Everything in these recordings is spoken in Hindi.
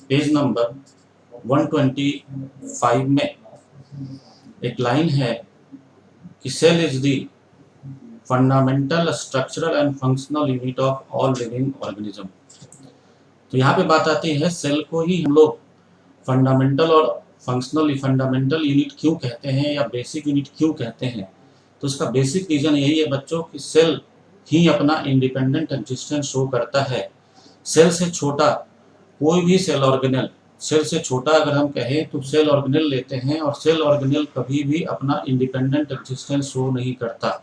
पेज नंबर 125 में एक लाइन है कि cell is the fundamental structural and functional unit of all living organism. तो यहाँ पे बात आती है सेल को ही हम लोग फंडामेंटल और फंडामेंटल यूनिट क्यों कहते हैं या बेसिक यूनिट क्यों कहते हैं। तो उसका बेसिक रीजन यही है बच्चों कि सेल ही अपना इंडिपेंडेंट एग्जिस्टेंस शो करता है। सेल से छोटा कोई भी सेल ऑर्गेनल, सेल से छोटा अगर हम कहें तो सेल ऑर्गेनल लेते हैं, और सेल ऑर्गेनल कभी भी अपना इंडिपेंडेंट एग्जिस्टेंस शो नहीं करता।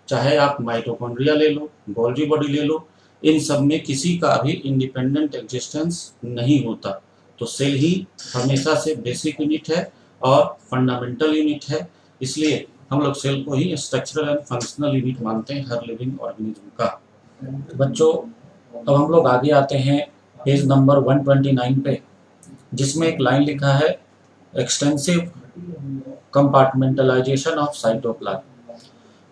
चाहे आप माइटोकॉन्ड्रिया ले लो, गोल्जी बॉडी ले लो, इन सब में किसी का भी इंडिपेंडेंट एग्जिस्टेंस नहीं होता। तो सेल ही हमेशा से बेसिक यूनिट है और फंडामेंटल यूनिट है, इसलिए हम लोग सेल को ही स्ट्रक्चरल एंड फंक्शनल यूनिट मानते हैं हर लिविंग ऑर्गेनिज्म का। बच्चों अब हम लोग आगे आते हैं पेज नंबर 129 पे, जिसमें एक लाइन लिखा है एक्सटेंसिव कंपार्टमेंटलाइजेशन ऑफ साइटोप्लाज्म।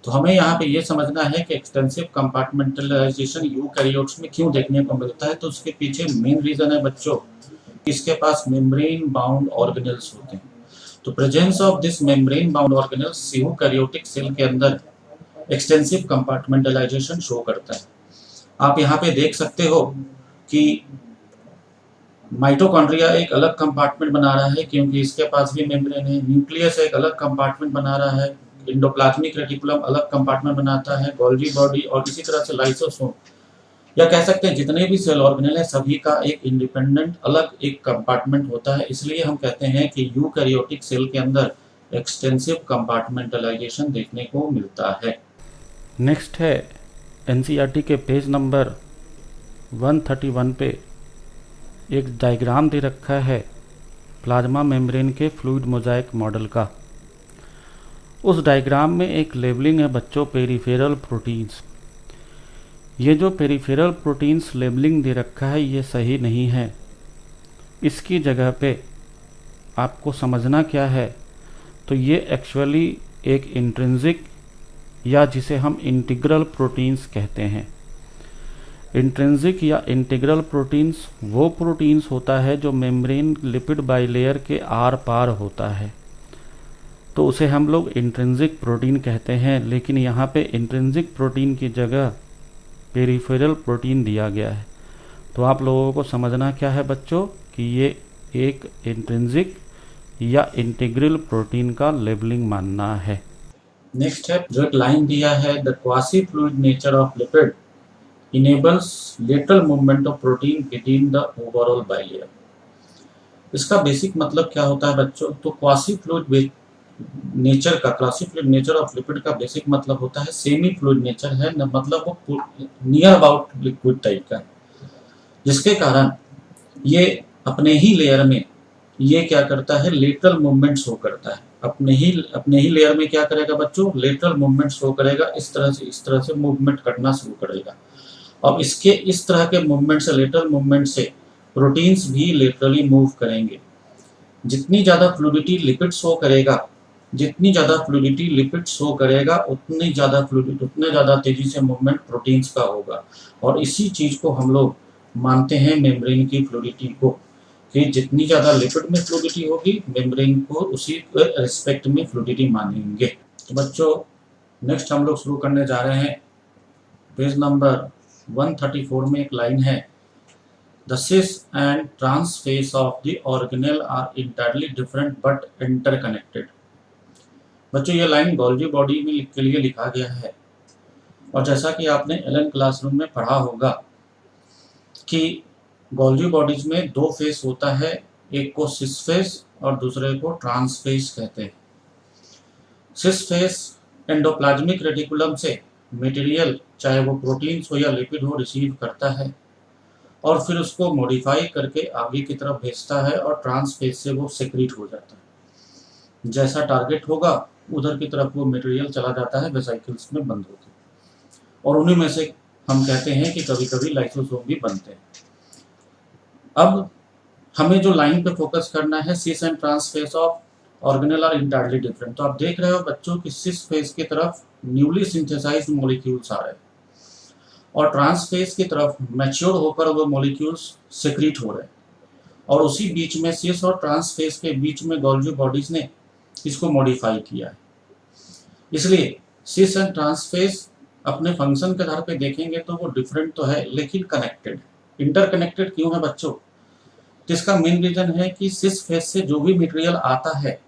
तो हमें यहाँ पे ये समझना है कि एक्सटेंसिव कंपार्टमेंटलाइजेशन यूकैरियोट्स में क्यों देखने को मिलता है। तो उसके पीछे मेन रीजन है बच्चों, इसके पास मेम्ब्रेन बाउंड ऑर्गेनेल्स होते हैं। तो presence of this membrane bound organelles eukaryotic cell के अंदर एक्सटेंसिव कंपार्टमेंटलाइजेशन शो करता है। आप यहाँ पे देख सकते हो कि माइटोकॉन्ड्रिया एक अलग कंपार्टमेंट बना रहा है क्योंकि इसके पास भी मेम्ब्रेन है। न्यूक्लियस एक अलग कंपार्टमेंट बना रहा है। एंडोप्लाज्मिक रेटिकुलम अलग कंपार्टमेंट बनाता है, गोल्जी बॉडी, और इसी तरह से लाइसोसोम, या कह सकते हैं जितने भी सेल ऑर्गेनल है सभी का एक इंडिपेंडेंट अलग एक कंपार्टमेंट होता है। इसलिए हम कहते हैं कि यूकैरियोटिक सेल के अंदर एक्सटेंसिव कंपार्टमेंटलाइजेशन देखने को मिलता है। नेक्स्ट है एनसीईआरटी के पेज नंबर 131 पे एक डायग्राम दे रखा है प्लाज्मा मेम्ब्रेन के फ्लूइड मोजाइक मॉडल का। उस डायग्राम में एक लेबलिंग है बच्चों पेरिफेरल प्रोटीन्स। ये जो पेरिफेरल प्रोटीन्स लेबलिंग दे रखा है ये सही नहीं है। इसकी जगह पे आपको समझना क्या है, तो ये एक्चुअली एक इंट्रिंसिक या जिसे हम इंटीग्रल प्रोटीन्स कहते हैं। इंट्रिंसिक या इंटीग्रल प्रोटीन्स वो प्रोटीन्स होता है जो मेम्ब्रेन लिपिड बाइलेयर के आर पार होता है, तो उसे हम लोग इंट्रिंसिक प्रोटीन कहते हैं। लेकिन यहाँ पे इंट्रिंसिक प्रोटीन की जगह पेरिफेरल प्रोटीन दिया गया है। तो आप लोगों को समझना क्या है बच्चों कि ये एक इंट्रिंसिक या इंटीग्रल प्रोटीन का लेबलिंग मानना है। नेक्स्ट है जो एक लाइन दिया है, the quasi fluid nature of lipid enables lateral movement of protein within the overall bilayer. इसका बेसिक मतलब क्या होता है बच्चों, तो क्वासी फ्लूइड नेचर का, quasi fluid nature of lipid का बेसिक मतलब होता है सेमी फ्लूइड नेचर है, मतलब वो नियर अबाउट लिक्विड टाइप का है, जिसके कारण ये अपने ही लेयर में ये क्या करता है, लेटरल मूवमेंट शो करता है। अपने ही लेयर में क्या करेगा बच्चों, लेटरल मूवमेंट शो करेगा। इस तरह से मूवमेंट करना शुरू करेगा। अब इसके इस तरह के मूवमेंट से, लेटरल मूवमेंट से प्रोटीन्स भी लेटरली मूव करेंगे। जितनी ज्यादा फ्लूइडिटी लिपिड शो करेगा, जितनी ज्यादा फ्लूइडिटी लिपिड शो करेगा उतनी ज्यादा तेजी से मूवमेंट प्रोटीन्स का होगा। और इसी चीज को हम लोग मानते हैं मेम्ब्रेन की फ्लूइडिटी को, कि जितनी ज्यादा लिपिड में फ्लूइडिटी होगी मेम्ब्रेन को उसी रिस्पेक्ट में फ्लूइडिटी मानेंगे। तो बच्चों नेक्स्ट हम लोग शुरू करने जा रहे हैं पेज नंबर 134 में एक लाइन है, the cis and trans face of the organelle are entirely different but interconnected. बच्चों ये लाइन गोल्जी बॉडी में के लिए लिखा गया है, और जैसा कि आपने एलन क्लासरूम में पढ़ा होगा कि गोल्जी बॉडीज में दो फेस होता है, एक को सिस फेस और दूसरे को ट्रांस फेस कहते हैं। सिस फेस एंडोप्लाज्मिक रेटिकुलम से मटेरियल, चाहे वो प्रोटीन्स हो या लिपिड हो, रिसीव करता है और फिर उसको मॉडिफाई करके आगे की तरफ भेजता है, और ट्रांस फेस से वो सेक्रीट हो जाता है। जैसा टारगेट होगा उधर की तरफ वो मटेरियल चला जाता है, वेसिकल्स में बंद होते हैं, और उन्हीं में से हम कहते हैं कि कभी कभी लाइसोसोम भी बनते हैं। अब हमें जो लाइन पे फोकस करना है, cis and trans face of organelle are entirely different. तो आप देख रहे हो बच्चों कि सिस फेस की तरफ न्यूली सिंथेसाइज्ड मॉलिक्यूल्स आ रहे हैं, और ट्रांस फेस की तरफ मैच्योर होकर वो मॉलिक्यूल्स सेक्रीट हो रहे हैं। और उसी बीच में सिस और ट्रांस फेज के बीच में गोल्गी बॉडीज ने इसको मॉडिफाई किया है। इसलिए सिस एंड ट्रांस फेज अपने फंक्शन के आधार पे देखेंगे तो वो डिफरेंट तो है लेकिन कनेक्टेड। इंटरकनेक्टेड क्यों है बच्चों? तो इसका मेन रीजन है कि सिस फेज से जो भी मटेरियल आता है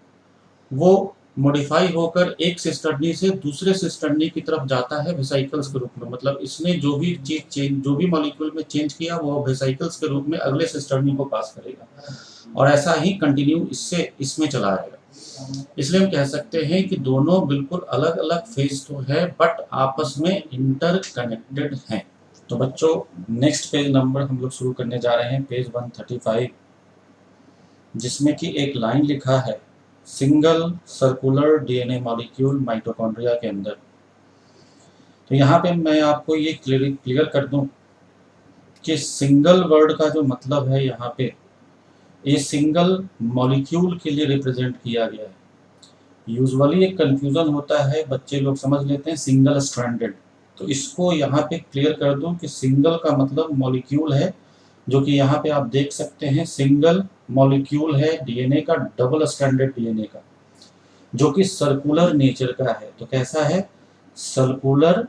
वो मॉडिफाई होकर एक सिस्टर्नी से दूसरे सिस्टर्नी की तरफ जाता है वेसाइकल्स के रूप में। मतलब इसने जो भी चीज चेंज, जो भी मॉलिक्यूल में चेंज किया वो वेसाइकल्स के रूप में अगले सिस्टर्नी को पास करेगा और ऐसा ही कंटिन्यू इससे इसमें चला आएगा। इसलिए हम कह सकते हैं कि दोनों बिल्कुल अलग अलग फेज तो है बट आपस में इंटरकनेक्टेड हैं। तो बच्चों नेक्स्ट पेज नंबर हम लोग शुरू करने जा रहे हैं, पेज 135, जिसमें कि एक लाइन लिखा है single circular DNA molecule mitochondria के अंदर। तो यहाँ पे मैं आपको ये क्लियर कर दूं कि सिंगल वर्ड का जो मतलब है यहाँ पे ये सिंगल मॉलिक्यूल के लिए रिप्रेजेंट किया गया है। यूजुअली एक कंफ्यूजन होता है, बच्चे लोग समझ लेते हैं सिंगल स्ट्रैंडेड, तो इसको यहाँ पे क्लियर कर दूं कि सिंगल का मतलब मॉलिक्यूल है, जो कि यहाँ पे आप देख सकते हैं सिंगल मॉलिक्यूल है डीएनए का, डबल स्ट्रैंडेड डीएनए का, जो कि सर्कुलर नेचर का है। तो कैसा है? Circular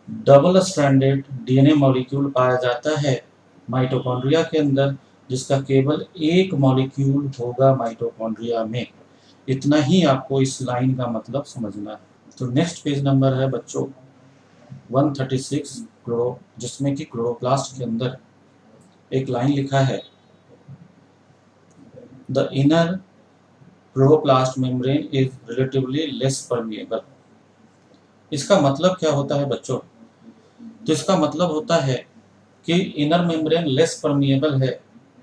double stranded DNA molecule पाया जाता है माइटोकॉन्ड्रिया के अंदर, जिसका केवल एक मॉलिक्यूल होगा माइटोकॉन्ड्रिया में। इतना ही आपको इस लाइन का मतलब समझना है। तो नेक्स्ट पेज नंबर है बच्चों 136 क्लोरो, जिसमें कि क्लोरोप्लास्ट के अंदर एक लाइन लिखा है the inner chloroplast membrane is relatively less permeable. इसका मतलब क्या होता है बच्चों? तो इसका मतलब होता है कि इनर मेम्ब्रेन लेस परमिएबल है,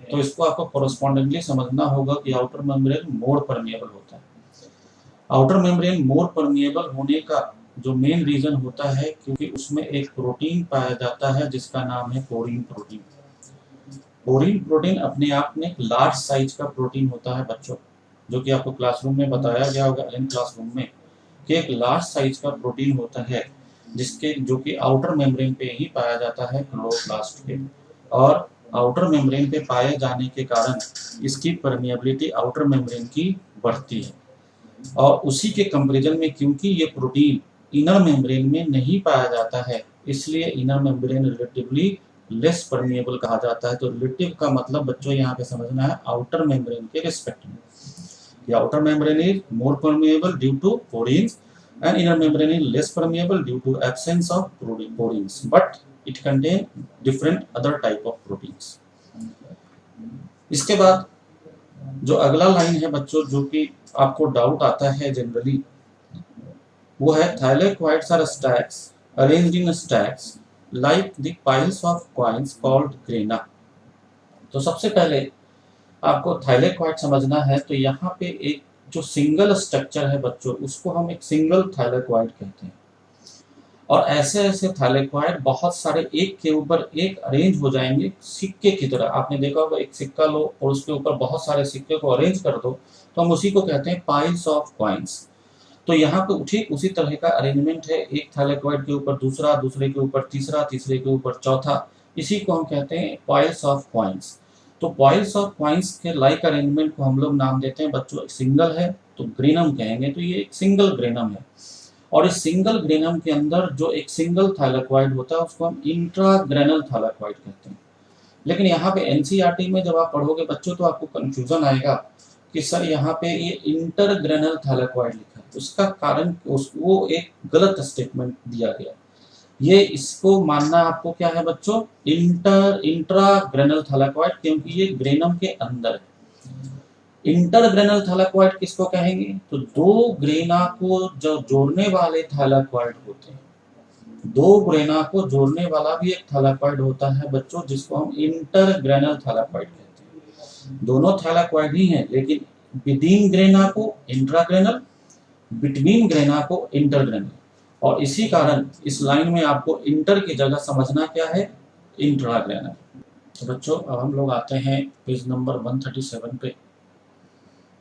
तो इसको आपको कोरस्पॉन्डिंगली समझना होगा कि आउटर मेम्ब्रेन मोर परमिएबल होता है। आउटर मेम्ब्रेन मोर परमिएबल होने का जो मेन रीजन होता है क्योंकि उसमें एक प्रोटीन पाया जाता है जिसका नाम है कोरिन प्रोटीन। कोरिन प्रोटीन अपने आप में एक लार्ज साइज का प्रोटीन होता है बच्चों, जो कि आपको क्लासरूम में बताया गया होगा एलन क्लासरूम में कि एक लार्ज साइज का प्रोटीन होता है जिसके जो कि आउटर मेम्ब्रेन पे ही पाया जाता है क्लोरोप्लास्ट के, और आउटर मेम्ब्रेन पे पाए जाने के कारण इसकी परमिएबिलिटी आउटर मेम्ब्रेन की बढ़ती है। और उसी के कंपैरिजन में क्योंकि ये प्रोटीन इनर मेम्ब्रेन में नहीं पाया जाता है, इसलिए inner membrane relatively less permeable कहा जाता है। तो रिलेटिव का मतलब बच्चों यहाँ पे समझना है आउटर मेम्ब्रेन के रिस्पेक्ट में। The outer membrane is more permeable due to porins and inner membrane is less permeable due to absence of porins, but it contain different other type of proteins. इसके बाद जो अगला लाइन है बच्चों, जो कि आपको डाउट आता है जनरली, वो है thylakoids are stacks arranged in stacks like the piles of coins called grana। तो सबसे पहले आपको थाइलेकोइड समझना है। तो यहाँ पे एक जो सिंगल स्ट्रक्चर है बच्चों, उसको हम एक सिंगल थाइलेकोइड कहते हैं। और ऐसे ऐसे थाइलेकोइड बहुत सारे एक के ऊपर एक अरेंज हो जाएंगे सिक्के की तरह। आपने देखा होगा एक सिक्का लो और उसके ऊपर बहुत सारे सिक्के को अरेंज कर दो, तो हम उसी को कहते हैं पाइल्स ऑफ कॉइन्स। तो यहाँ पे ठीक उसी तरह का अरेंजमेंट है, एक थाइलेकोइड के ऊपर दूसरा, दूसरे के ऊपर तीसरा, तीसरे के ऊपर चौथा, इसी को हम कहते हैं पाइल्स ऑफ कॉइन्स। तो पाइल्स ऑफ कॉइन्स के लाइक अरेंजमेंट को हम लोग नाम देते हैं बच्चों, सिंगल है तो ग्रेनम कहेंगे, तो ये एक सिंगल ग्रेनम है। और इस सिंगल ग्रेनम के अंदर जो एक सिंगल थाइलेकोइड होता है उसको हम इंट्राग्रेनल थाइलेकोइड कहते हैं। लेकिन यहाँ पे एनसीईआरटी में जब आप पढ़ोगे बच्चों तो आपको कंफ्यूजन आएगा कि सर यहाँ पे ये इंटरग्रेनल थाइलेकोइड लिखा है। उसका कारण वो एक गलत स्टेटमेंट दिया गया। ये इसको मानना आपको क्या है बच्चों, इंट्राग्रेनल थाइलेकोइड, क्योंकि ये ग्रेनम के अंदर है। इंटरग्रेनल थाइलेकोइड किसको कहेंगे? तो दो ग्रेना को जो जोड़ने वाले थाइलेकोइड होते हैं, दो ग्रेना को जोड़ने वाला भी एक थाइलेकोइड होता है बच्चों, जिसको हम इंटरग्रेनल थाइलेकोइड कहते हैं। दोनों थाइलेकोइड ही हैं, लेकिन विदिन ग्रेना को इंट्राग्रेनल, बिटवीन ग्रेना को इंटरग्रेनल। और इसी कारण इस लाइन में आपको इंटर की जगह समझना क्या है, इंट्राग्रेनल। तो बच्चों अब हम लोग आते हैं पेज नंबर 137 पे,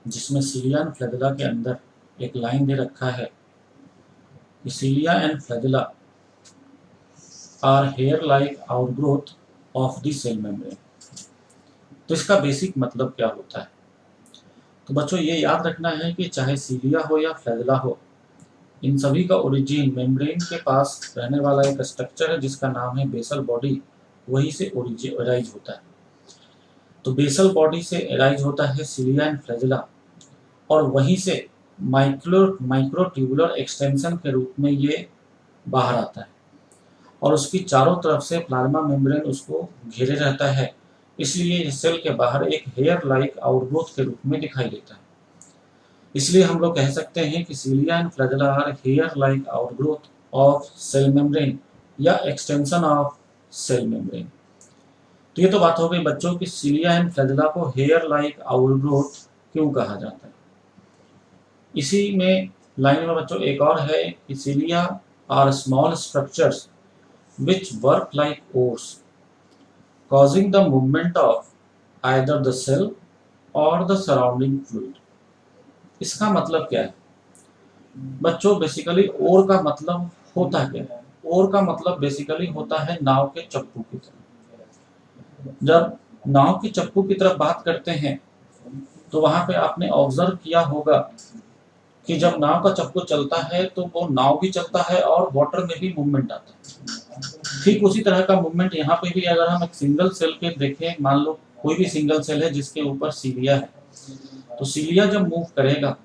जिसमें सीलिया एंड फ्लैजिला के अंदर एक लाइन दे रखा है, cilia and flagella are hair like outgrowth of the cell membrane. तो इसका बेसिक मतलब क्या होता है? तो बच्चों ये याद रखना है कि चाहे सीलिया हो या फ्लैजेला हो, इन सभी का ओरिजिन मेम्ब्रेन के पास रहने वाला एक स्ट्रक्चर है जिसका नाम है बेसल बॉडी, वही से अराइज होता है। तो बेसल बॉडी से अराइज होता है सीलिया एंड फ्लैजेला, और वहीं से माइक्रोट्यूबुलर एक्सटेंशन के रूप में ये बाहर आता है, और उसकी चारों तरफ से प्लाज्मा मेम्ब्रेन उसको घेरे रहता है, इसलिए ये सेल के बाहर एक हेयर लाइक आउटग्रोथ के रूप में दिखाई देता है। इसलिए हम लोग कह सकते हैं कि cilia and flagella are hair like outgrowth of cell membrane या एक्सटेंशन ऑफ सेल मेम्ब्रेन। तो ये तो बात हो गई बच्चों कि सीलिया एंड फ्लैजेला को हेयर लाइक आउटग्रोथ क्यों कहा जाता है। इसी में लाइन में बच्चों एक और है कि cilia are small structures which work like oars, causing the movement of either the cell or the surrounding fluid। इसका मतलब क्या है बच्चों? बेसिकली ओर का मतलब होता क्या है? ओर का मतलब बेसिकली होता है नाव के चप्पू की तरह। जब नाव के चप्पू की तरफ बात करते हैं तो वहां पे आपने ऑब्जर्व किया होगा कि जब नाव का चप्पू चलता है तो वो नाव भी चलता है और वाटर में भी मूवमेंट आता है। ठीक उसी तरह का मूवमेंट यहाँ पे भी अगर हम एक सिंगल सेल के देखें, मान लो कोई भी सिंगल सेल है जिसके ऊपर सीलिया है, तो सीलिया जब मूव करेगा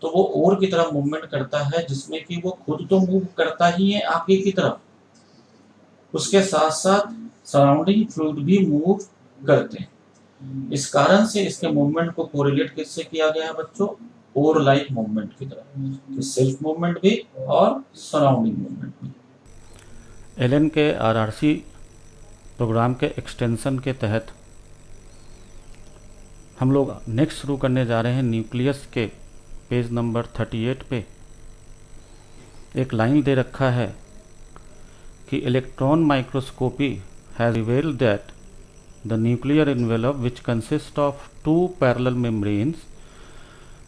तो वो ओर की तरफ मूवमेंट करता है, जिसमें कि वो खुद तो मूव करता ही है आगे की तरफ, उसके साथ साथ सराउंडिंग फ्लूइड भी मूव करते हैं। इस कारण से इसके मूवमेंट को कोरिलेट किससे किया गया है बच्चों? ओर लाइक मूवमेंट की तरह, सेल्फ मूवमेंट भी और सराउंडिंग मूवमेंट भी। एलन के आरआरसी प्रोग्राम के एक्सटेंशन के तहत हम लोग नेक्स्ट शुरू करने जा रहे हैं न्यूक्लियस के पेज नंबर 38 पे। एक लाइन दे रखा है कि electron microscopy has revealed that the nuclear envelope which consist of 2 parallel membranes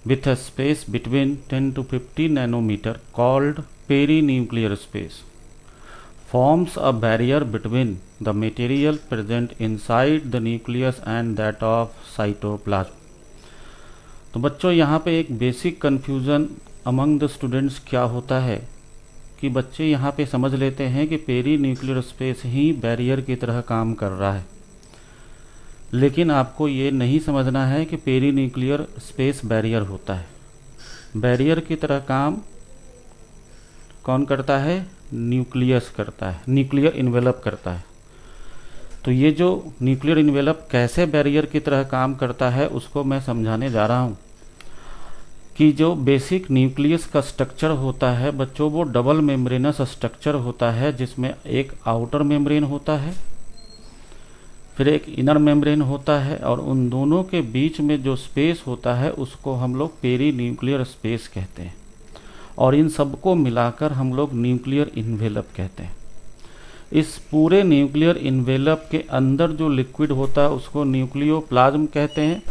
with a space between 10 to 50 nanometer called perinuclear space forms a barrier between the material present inside the nucleus and that of cytoplasm। तो बच्चों यहाँ पे एक basic confusion among the students क्या होता है कि बच्चे यहाँ पे समझ लेते हैं कि पेरी न्यूक्लियर स्पेस ही बैरियर की तरह काम कर रहा है, लेकिन आपको ये नहीं समझना है कि पेरी न्यूक्लियर स्पेस बैरियर होता है। बैरियर की तरह काम कौन करता है? न्यूक्लियस करता है, न्यूक्लियर इन्वेलप करता है। तो ये जो न्यूक्लियर इन्वेलप कैसे बैरियर की तरह काम करता है उसको मैं समझाने जा रहा हूँ। कि जो बेसिक न्यूक्लियस का स्ट्रक्चर होता है बच्चों, वो डबल मेम्ब्रेनस स्ट्रक्चर होता है, जिसमें एक आउटर मेम्ब्रेन होता है, फिर एक इनर मेम्ब्रेन होता है, और उन दोनों के बीच में जो स्पेस होता है उसको हम लोग पेरी न्यूक्लियर स्पेस कहते हैं, और इन सबको मिलाकर हम लोग न्यूक्लियर इन्वेलप कहते हैं। इस पूरे न्यूक्लियर इन्वेलप के अंदर जो लिक्विड होता है उसको न्यूक्लियोप्लाज्म कहते हैं,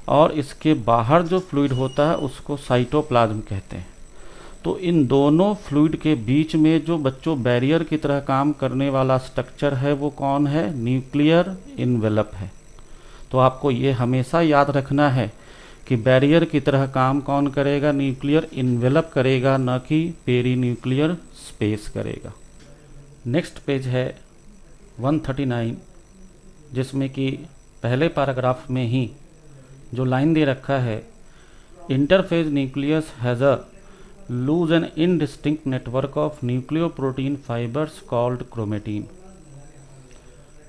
और इसके बाहर जो फ्लूइड होता है उसको साइटोप्लाज्म कहते हैं। तो इन दोनों फ्लूइड के बीच में जो बच्चों बैरियर की तरह काम करने वाला स्ट्रक्चर है वो कौन है? न्यूक्लियर इन्वेलप है। तो आपको ये हमेशा याद रखना है कि बैरियर की तरह काम कौन करेगा? न्यूक्लियर इन्वेलप करेगा, न कि पेरी न्यूक्लियर स्पेस करेगा। नेक्स्ट पेज है 139, जिसमें कि पहले पैराग्राफ में ही जो लाइन दे रखा है, interphase nucleus has a loose and indistinct network of nucleoprotein fibres called chromatin.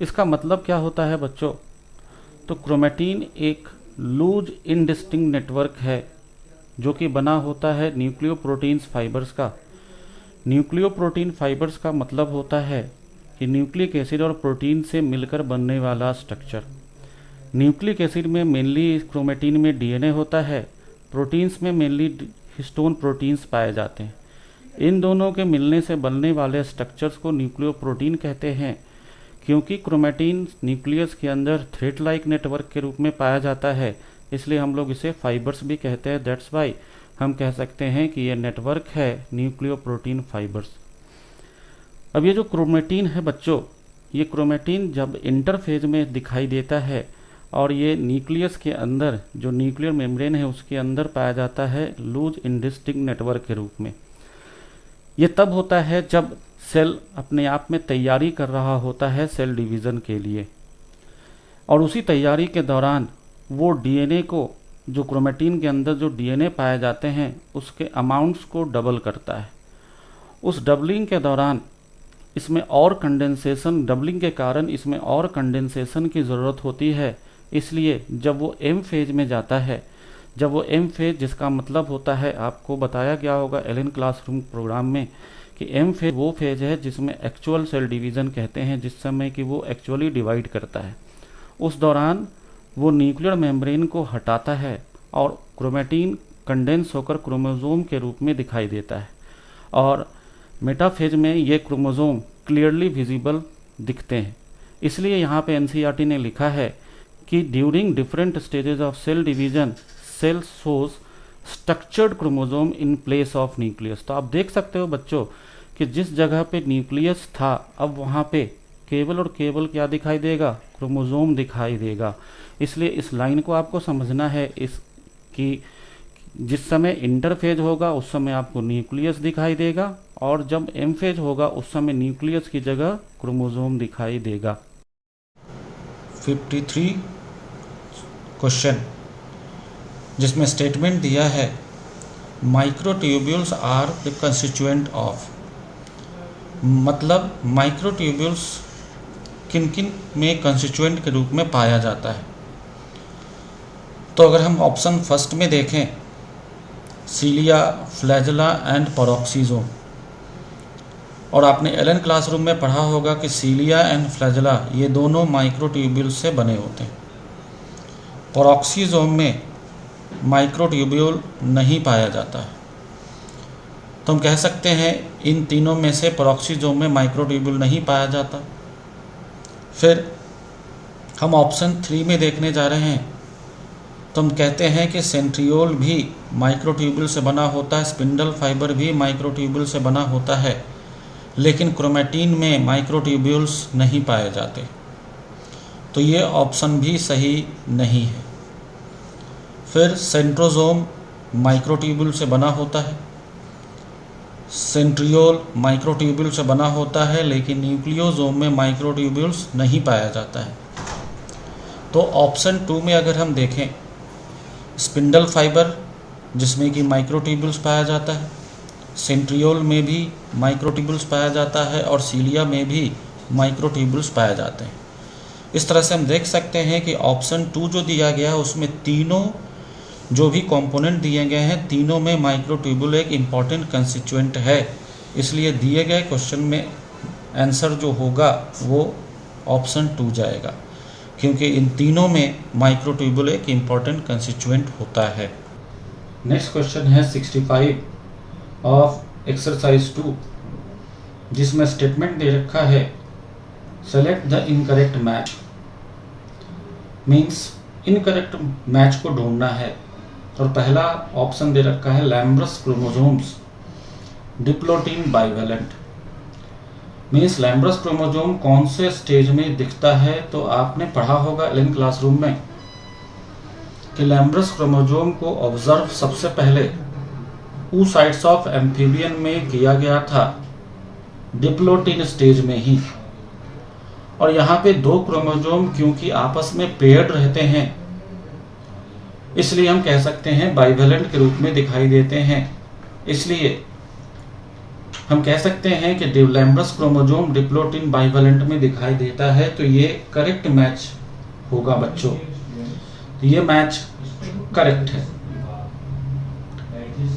इसका मतलब क्या होता है बच्चों? तो क्रोमेटीन एक लूज इनडिस्टिंक्ट नेटवर्क है जो कि बना होता है न्यूक्लियोप्रोटीन्स फाइबर्स का। न्यूक्लियोप्रोटीन फाइबर्स का मतलब होता है कि न्यूक्लिक एसिड और प्रोटीन से मिलकर बनने वाला स्ट्रक्चर। न्यूक्लिक एसिड में मेनली क्रोमेटीन में डीएनए होता है, प्रोटीन्स में मेनली हिस्टोन प्रोटीन्स पाए जाते हैं। इन दोनों के मिलने से बनने वाले स्ट्रक्चर्स को न्यूक्लियोप्रोटीन कहते हैं। क्योंकि क्रोमेटीन न्यूक्लियस के अंदर थ्रेड लाइक नेटवर्क के रूप में पाया जाता है, इसलिए हम लोग इसे फाइबर्स भी कहते हैं। दैट्स वाई हम कह सकते हैं कि ये नेटवर्क है न्यूक्लियोप्रोटीन फाइबर्स। अब ये जो क्रोमेटीन है बच्चों, ये क्रोमेटीन जब इंटरफेज में दिखाई देता है और ये न्यूक्लियस के अंदर, जो न्यूक्लियर मेम्ब्रेन है उसके अंदर पाया जाता है लूज इंडिस्टिंक्ट नेटवर्क के रूप में। ये तब होता है जब सेल अपने आप में तैयारी कर रहा होता है सेल डिवीज़न के लिए, और उसी तैयारी के दौरान वो डीएनए को, जो क्रोमेटिन के अंदर जो डीएनए पाए जाते हैं उसके अमाउंट्स को डबल करता है। उस डबलिंग के दौरान इसमें और कंडेंसेशन, डबलिंग के कारण इसमें और कंडेंसेशन की ज़रूरत होती है। इसलिए जब वो एम फेज में जाता है, जब वो एम फेज, जिसका मतलब होता है, आपको बताया गया होगा एलन क्लासरूम प्रोग्राम में, कि एम फेज वो फेज है जिसमें एक्चुअल सेल डिवीज़न कहते हैं, जिस समय कि वो एक्चुअली डिवाइड करता है। उस दौरान वो न्यूक्लियर मेम्ब्रेन को हटाता है और क्रोमेटिन कंडेंस होकर क्रोमोसोम के रूप में दिखाई देता है, और मेटाफेज में ये क्रोमोसोम क्लियरली विजिबल दिखते हैं। इसलिए यहाँ पे एनसीईआरटी ने लिखा है कि during different stages of cell division cell shows structured chromosome in place of nucleus. तो आप देख सकते हो बच्चों कि जिस जगह पे न्यूक्लियस था, अब वहाँ पे केवल और केवल क्या दिखाई देगा? क्रोमोसोम दिखाई देगा। इसलिए इस लाइन को आपको समझना है, इस कि जिस समय इंटरफेज होगा उस समय आपको न्यूक्लियस दिखाई देगा, और जब एम फेज होगा उस समय न्यूक्लियस की जगह क्रोमोसोम दिखाई देगा। 53 क्वेश्चन, जिसमें स्टेटमेंट दिया है microtubules are the constituent of, मतलब माइक्रोट्यूब्यूल्स किन किन में कंस्टिट्यूएंट के रूप में पाया जाता है। तो अगर हम ऑप्शन फर्स्ट में देखें, सीलिया, फ्लैजेला एंड पेरोक्सिसोम, और आपने एलन क्लासरूम में पढ़ा होगा कि सीलिया एंड फ्लैजेला ये दोनों माइक्रोट्यूब्यूल से बने होते हैं। पेरोक्सिसोम में माइक्रोट्यूब्यूल नहीं पाया जाता है। तो हम कह सकते हैं इन तीनों में से पेरोक्सिसोम में माइक्रोट्यूब्यूल नहीं पाया जाता। फिर हम ऑप्शन 3 में देखने जा रहे हैं, तो हम कहते हैं कि सेंट्रियोल भी माइक्रोट्यूब्यूल से बना होता है, स्पिंडल फाइबर भी माइक्रोट्यूब्यूल से बना होता है, लेकिन क्रोमेटिन में माइक्रोट्यूब्यूल्स नहीं पाए जाते। तो ये ऑप्शन भी सही नहीं है। फिर सेंट्रोसोम माइक्रोट्यूब्यूल से बना होता है, सेंट्रियोल माइक्रोट्यूब्यूल से बना होता है, लेकिन न्यूक्लियोसोम में माइक्रोट्यूब्यूल्स नहीं पाया जाता है। तो ऑप्शन 2 में अगर हम देखें, स्पिंडल फाइबर जिसमें कि माइक्रोट्यूब्यूल्स पाया जाता है, सेंट्रियोल में भी माइक्रोट्यूब्यूल्स पाया जाता है, और सीलिया में भी माइक्रोट्यूब्यूल्स पाए जाते हैं। इस तरह से हम देख सकते हैं कि ऑप्शन 2 जो दिया गया है उसमें तीनों जो भी कंपोनेंट दिए गए हैं, तीनों में माइक्रोट्यूब्यूल एक इम्पॉर्टेंट कंस्टिट्यूएंट है। इसलिए दिए गए क्वेश्चन में आंसर जो होगा वो ऑप्शन 2 जाएगा, क्योंकि इन तीनों में माइक्रोट्यूब्यूल एक इम्पॉर्टेंट कंस्टिट्यूएंट होता है। नेक्स्ट क्वेश्चन है 65 ऑफ एक्सरसाइज 2, जिसमें स्टेटमेंट दे रखा है select the incorrect match. Means incorrect match को ढूंढना है, और पहला ऑप्शन दे रखा है lampbrush chromosomes diplotene bivalent. Means lampbrush chromosome कौन से स्टेज में दिखता है? तो आपने पढ़ा होगा एलन क्लासरूम में कि लैम्ब्रस क्रोमोसोम को ऑब्जर्व सबसे पहले oocytes ऑफ एम्फीबियन में किया गया था, डिप्लोटिन स्टेज में ही। और यहाँ पे दो क्रोमोसोम क्योंकि आपस में पेयर्ड रहते हैं, इसलिए हम कह सकते हैं बाइवेलेंट के रूप में दिखाई देते हैं। इसलिए हम कह सकते हैं कि लैम्ब्रस क्रोमोसोम डिप्लोटिन बाइवेलेंट में दिखाई देता है। तो ये करेक्ट मैच होगा बच्चों, तो ये मैच करेक्ट है।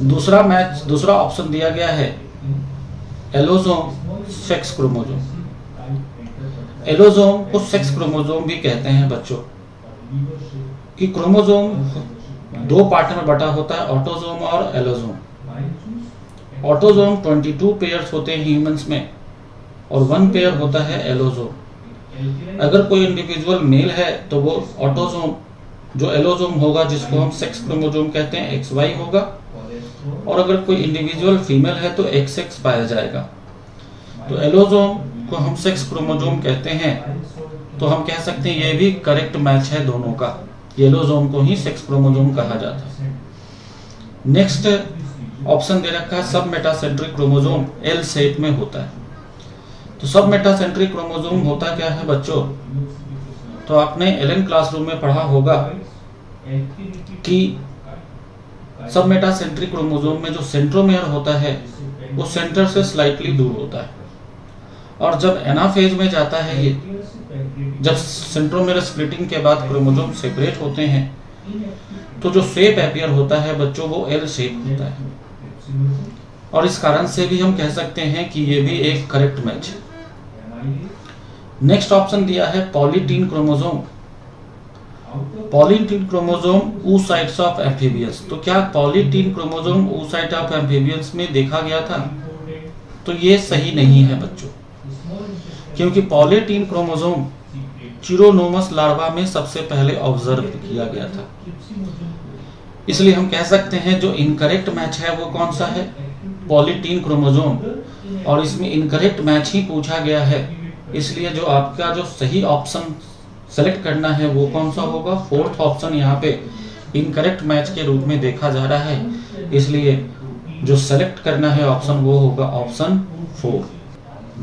दूसरा ऑप्शन दिया गया है एलोसोम सेक्स क्रोमोसोम। एलोसोम को सेक्स क्रोमोसोम भी कहते हैं बच्चों, कि क्रोमोसोम दो पार्ट में बटा होता है, ऑटोसोम और एलोसोम। ऑटोसोम 22 पेयर्स होते हैं ह्यूमंस में, और 1 पेयर होता है एलोसोम। अगर कोई इंडिविजुअल मेल है तो वो ऑटोसोम, जो एलोसोम होगा जिसको हम सेक्स क्रोमोसोम कहते हैं, XY होगा, और अगर कोई इंडिविजुअल फीमेल है तो XX पाया जाएगा। तो एलोसोम को हम सेक्स क्रोमोसोम कहते हैं, तो हम कह सकते हैं ये भी करेक्ट मैच है दोनों का। येलो जोन को ही सेक्स क्रोमोसोम कहा जाता है। नेक्स्ट ऑप्शन दे रखा है सब मेटासेंट्रिक क्रोमोसोम एल शेप में होता है। तो सब मेटासेंट्रिक क्रोमोसोम होता क्या है बच्चों? तो आपने एलन क्लासरूम में पढ़ा होगा कि सब मेटासेंट्रिक क्रोमोसोम में जो सेंट्रोमियर होता है वो सेंटर से स्लाइटली दूर होता है, और जब एनाफेज में जाता है ये, जब सेंट्रोमियर स्प्लिटिंग के बाद क्रोमोसोम सेपरेट होते हैं तो जो शेप अपीयर होता है बच्चों वो एल शेप होता है, और इस कारण से भी हम कह सकते हैं कि ये भी एक करेक्ट मैच है। नेक्स्ट ऑप्शन दिया है polytene chromosome. Polytene chromosome oocytes of amphibians. तो क्या polytene chromosome oocyte of amphibians में देखा गया था? तो ये सही नहीं है बच्चों, क्योंकि पॉलीटीन क्रोमोसोम चिरोनोमस लार्वा में सबसे पहले ऑब्जर्व किया गया था। इसलिए हम कह सकते हैं जो इनकरेक्ट मैच है वो कौन सा है? पॉलीटीन क्रोमोसोम, और इसमें इनकरेक्ट मैच ही पूछा गया है, इसलिए जो आपका जो सही ऑप्शन सेलेक्ट करना है वो कौन सा होगा? फोर्थ ऑप्शन यहाँ पे इनकरेक्ट मैच के रूप में देखा जा रहा है, इसलिए जो सेलेक्ट करना है ऑप्शन वो होगा ऑप्शन 4।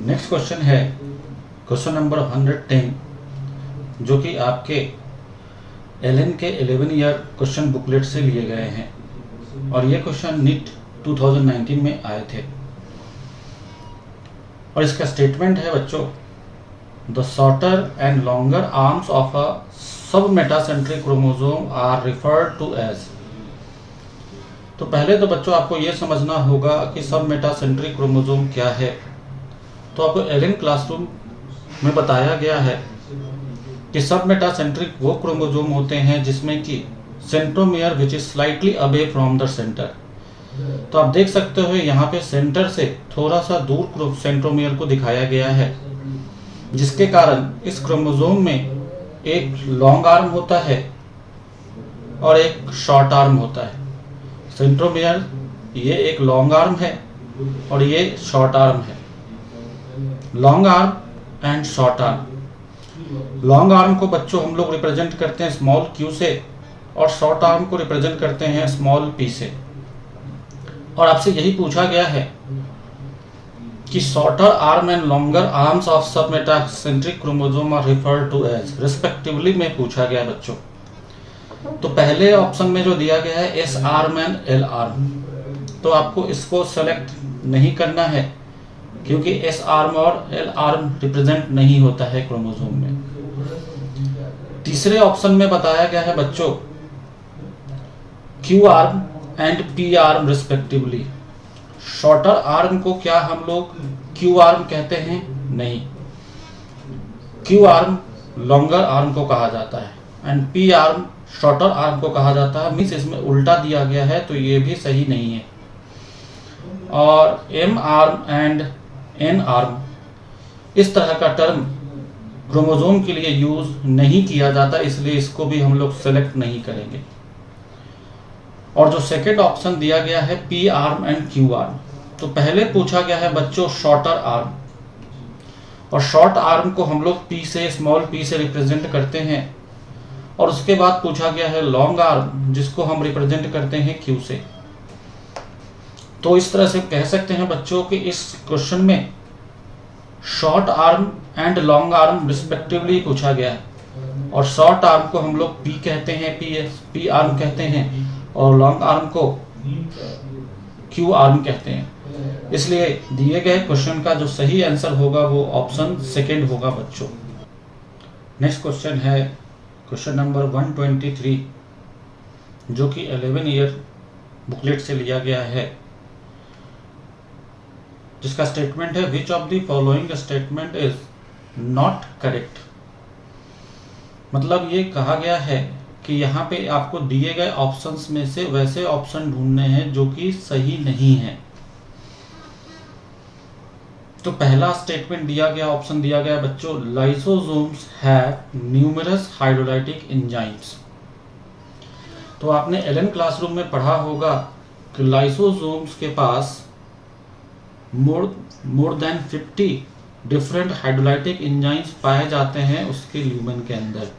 नेक्स्ट क्वेश्चन है क्वेश्चन नंबर 110, जो कि आपके एलन के 11 ईयर क्वेश्चन बुकलेट से लिए गए हैं, और ये क्वेश्चन नीट 2019 में आए थे। और इसका स्टेटमेंट है बच्चों, the shorter and longer arms of a sub metacentric chromosome are referred to as. तो पहले तो बच्चों आपको यह समझना होगा कि सब मेटासेंट्रिक क्रोमोसोम क्या है। तो आपको एलन क्लासरूम में बताया गया है कि सब मेटासेंट्रिक वो क्रोमोसोम होते हैं जिसमें कि centromere which is slightly away from the centre. तो आप देख सकते हो यहाँ पे सेंटर से थोड़ा सा दूर सेंट्रोमियर को दिखाया गया है, जिसके कारण इस क्रोमोसोम में एक लॉन्ग आर्म होता है और एक शॉर्ट आर्म होता है। सेंट्रोमियर ये एक लॉन्ग आर्म है और ये शॉर्ट आर्म है। Long arm and short arm. Long arm को बच्चों हम लोग रिप्रेजेंट करते हैं स्मॉल क्यू से, और शॉर्ट आर्म को रिप्रेजेंट करते हैं स्मॉल पी से। और आपसे यही पूछा गया है कि shorter arm and longer arms of sub metacentric chromosome are referred to as respectively में पूछा गया है बच्चों। तो पहले ऑप्शन में जो दिया गया है S arm and L arm, तो आपको इसको सेलेक्ट नहीं करना है, क्योंकि एस आर्म और एल आर्म रिप्रेजेंट नहीं होता है क्रोमोसोम में। तीसरे ऑप्शन में बताया गया है बच्चों Q arm and P arm respectively. Shorter arm को क्या हम लोग क्यू आर्म कहते हैं? नहीं, क्यू आर्म लॉन्गर आर्म को कहा जाता है and P arm shorter arm को कहा जाता है। मीन्स इसमें उल्टा दिया गया है, तो ये भी सही नहीं है। और M arm and N arm, इस तरह का टर्म क्रोमोसोम के लिए यूज नहीं किया जाता, इसलिए इसको भी हम लोग सेलेक्ट नहीं करेंगे। और जो सेकेंड ऑप्शन दिया गया है P arm and Q arm, तो पहले पूछा गया है बच्चों शॉर्टर आर्म, और शॉर्ट आर्म को हम लोग पी से स्मॉल पी से रिप्रेजेंट करते हैं, और उसके बाद पूछा गया है लॉन्ग आर्म जिसको हम रिप्रेजेंट करते हैं क्यू से। तो इस तरह से कह सकते हैं बच्चों कि इस क्वेश्चन में short arm and long arm respectively पूछा गया है, और शॉर्ट आर्म को हम लोग पी कहते हैं, पी आर्म कहते हैं, और लॉन्ग आर्म को क्यू आर्म कहते हैं। इसलिए दिए गए क्वेश्चन का जो सही आंसर होगा वो ऑप्शन सेकंड होगा बच्चों। नेक्स्ट क्वेश्चन है क्वेश्चन नंबर 123, जो कि 11 ईयर बुकलेट से लिया गया है, जिसका स्टेटमेंट है विच of the following statement is not correct. मतलब ये कहा गया है कि यहाँ पे आपको दिए गए ऑप्शंस में से वैसे ऑप्शन ढूंढने हैं जो कि सही नहीं है। तो पहला स्टेटमेंट दिया गया, ऑप्शन दिया गया बच्चों, lysosomes have numerous hydrolytic enzymes. तो आपने एलन क्लासरूम में पढ़ा होगा कि लाइसोसोम्स के पास more than 50 different hydrolytic enzymes पाए जाते हैं उसके ल्यूमेन के अंदर।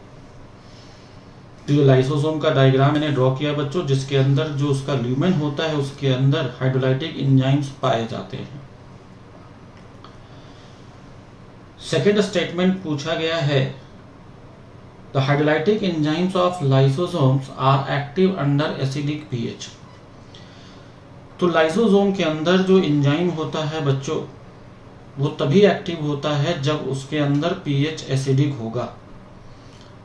तो ये लाइसोसोम का डायग्राम मैंने ड्रॉ किया बच्चों, जिसके अंदर जो उसका ल्यूमेन होता है उसके अंदर हाइड्रोलाइटिक एंजाइम्स पाए जाते हैं। सेकेंड स्टेटमेंट पूछा गया है, the hydrolytic enzymes of lysosomes are active under acidic pH. तो लाइसोसोम के अंदर जो एंजाइम होता है बच्चों, वो तभी एक्टिव होता है जब उसके अंदर पीएच एसिडिक होगा,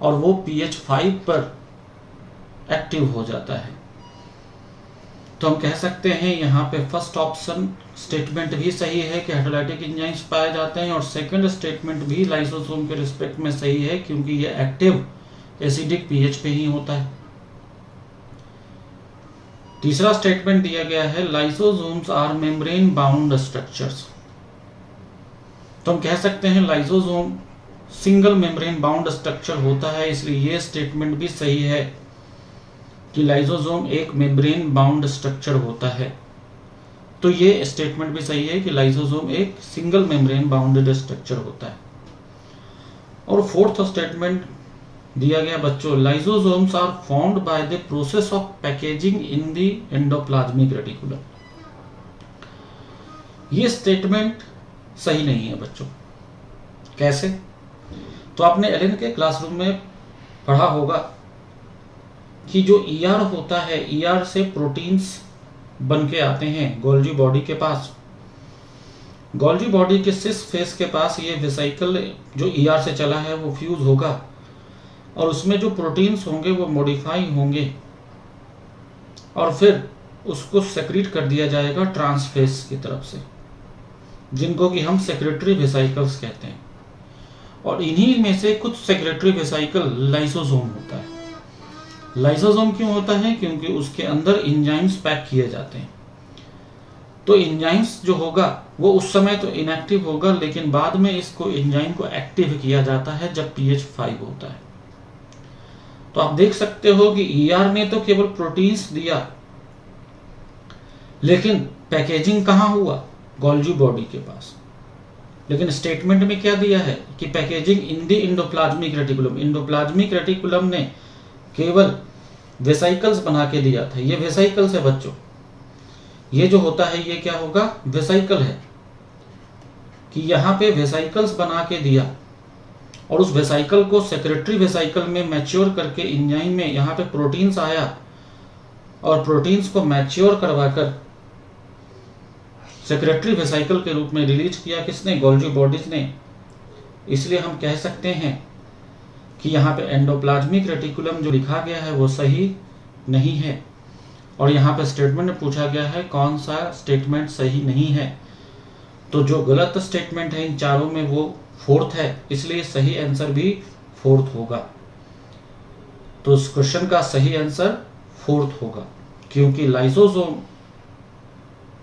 और वो pH 5 पर एक्टिव हो जाता है। तो हम कह सकते हैं यहाँ पे फर्स्ट ऑप्शन स्टेटमेंट भी सही है कि हाइड्रोलाइटिक एंजाइम्स पाए जाते हैं, और सेकंड स्टेटमेंट भी लाइसोसोम के रिस्पेक्ट में सही है, क्योंकि ये एक्टिव एसिडिक पीएच पे ही होता है। तीसरा स्टेटमेंट दिया गया है, lysosomes are membrane bound structures. तो हम कह सकते हैं lysosome single membrane bound structure होता है, इसलिए ये स्टेटमेंट भी सही है कि लाइसोसोम एक मेम्ब्रेन बाउंड स्ट्रक्चर होता है। तो ये स्टेटमेंट भी सही है कि लाइसोसोम एक सिंगल मेम्ब्रेन बाउंडेड स्ट्रक्चर होता है। और फोर्थ स्टेटमेंट दिया गया बच्चों, lysosomes are formed by the process of packaging in the endoplasmic reticulum. ये स्टेटमेंट सही नहीं है बच्चों। कैसे? तो आपने एलन के क्लासरूम में पढ़ा होगा कि जो ईआर होता है, ईआर से प्रोटीन्स बन के आते हैं गोल्जी बॉडी के पास। गोल्जी बॉडी के सिस फेस के पास ये वेसिकल जो ईआर से चला है वो फ्यूज होगा, और उसमें जो प्रोटीन्स होंगे वो मॉडिफाई होंगे, और फिर उसको सेक्रेट कर दिया जाएगा ट्रांसफेस की तरफ से, जिनको कि हम सेक्रेटरी वेसिकल्स कहते हैं। और इन्हीं में से कुछ सेक्रेटरी वेसिकल लाइसोसोम होता है। लाइसोसोम क्यों होता है? क्योंकि उसके अंदर एंजाइम्स पैक किए जाते हैं। तो एंजाइम्स जो होगा वो उस समय तो इनएक्टिव होगा, लेकिन बाद में इसको एंजाइम को एक्टिव किया जाता है जब pH 5 होता है। तो आप देख सकते हो कि ईआर ने तो केवल प्रोटीन्स दिया, लेकिन पैकेजिंग कहाँ हुआ? गोल्जी बॉडी के पास। लेकिन स्टेटमेंट में क्या दिया है कि packaging in the endoplasmic reticulum. Endoplasmic reticulum ने केवल वेसिकल्स बना के दिया था। ये वेसिकल्स है बच्चों, ये जो होता है ये क्या होगा? वेसिकल है, कि यहाँ पे वेसिकल्स बना के दिया, और उस वेसिकल को सेक्रेटरी वेसिकल में मैच्योर करके एंजाइम में यहाँ पे प्रोटीन्स आया, और प्रोटीन्स को मैच्योर करवाकर सेक्रेटरी वेसिकल के रूप में रिलीज किया। किसने? गोल्जी बॉडीज ने। इसलिए हम कह सकते हैं कि यहाँ पे एंडोप्लाज्मिक रेटिकुलम जो लिखा गया है वो सही नहीं है। और यहाँ पे स्टेटमेंट में पूछा गया है कौन सा स्टेटमेंट सही नहीं है। तो जो गलत स्टेटमेंट है इन चारों में वो फोर्थ है, इसलिए सही आंसर भी फोर्थ होगा। तो इस क्वेश्चन का सही आंसर फोर्थ होगा, क्योंकि लाइसोसोम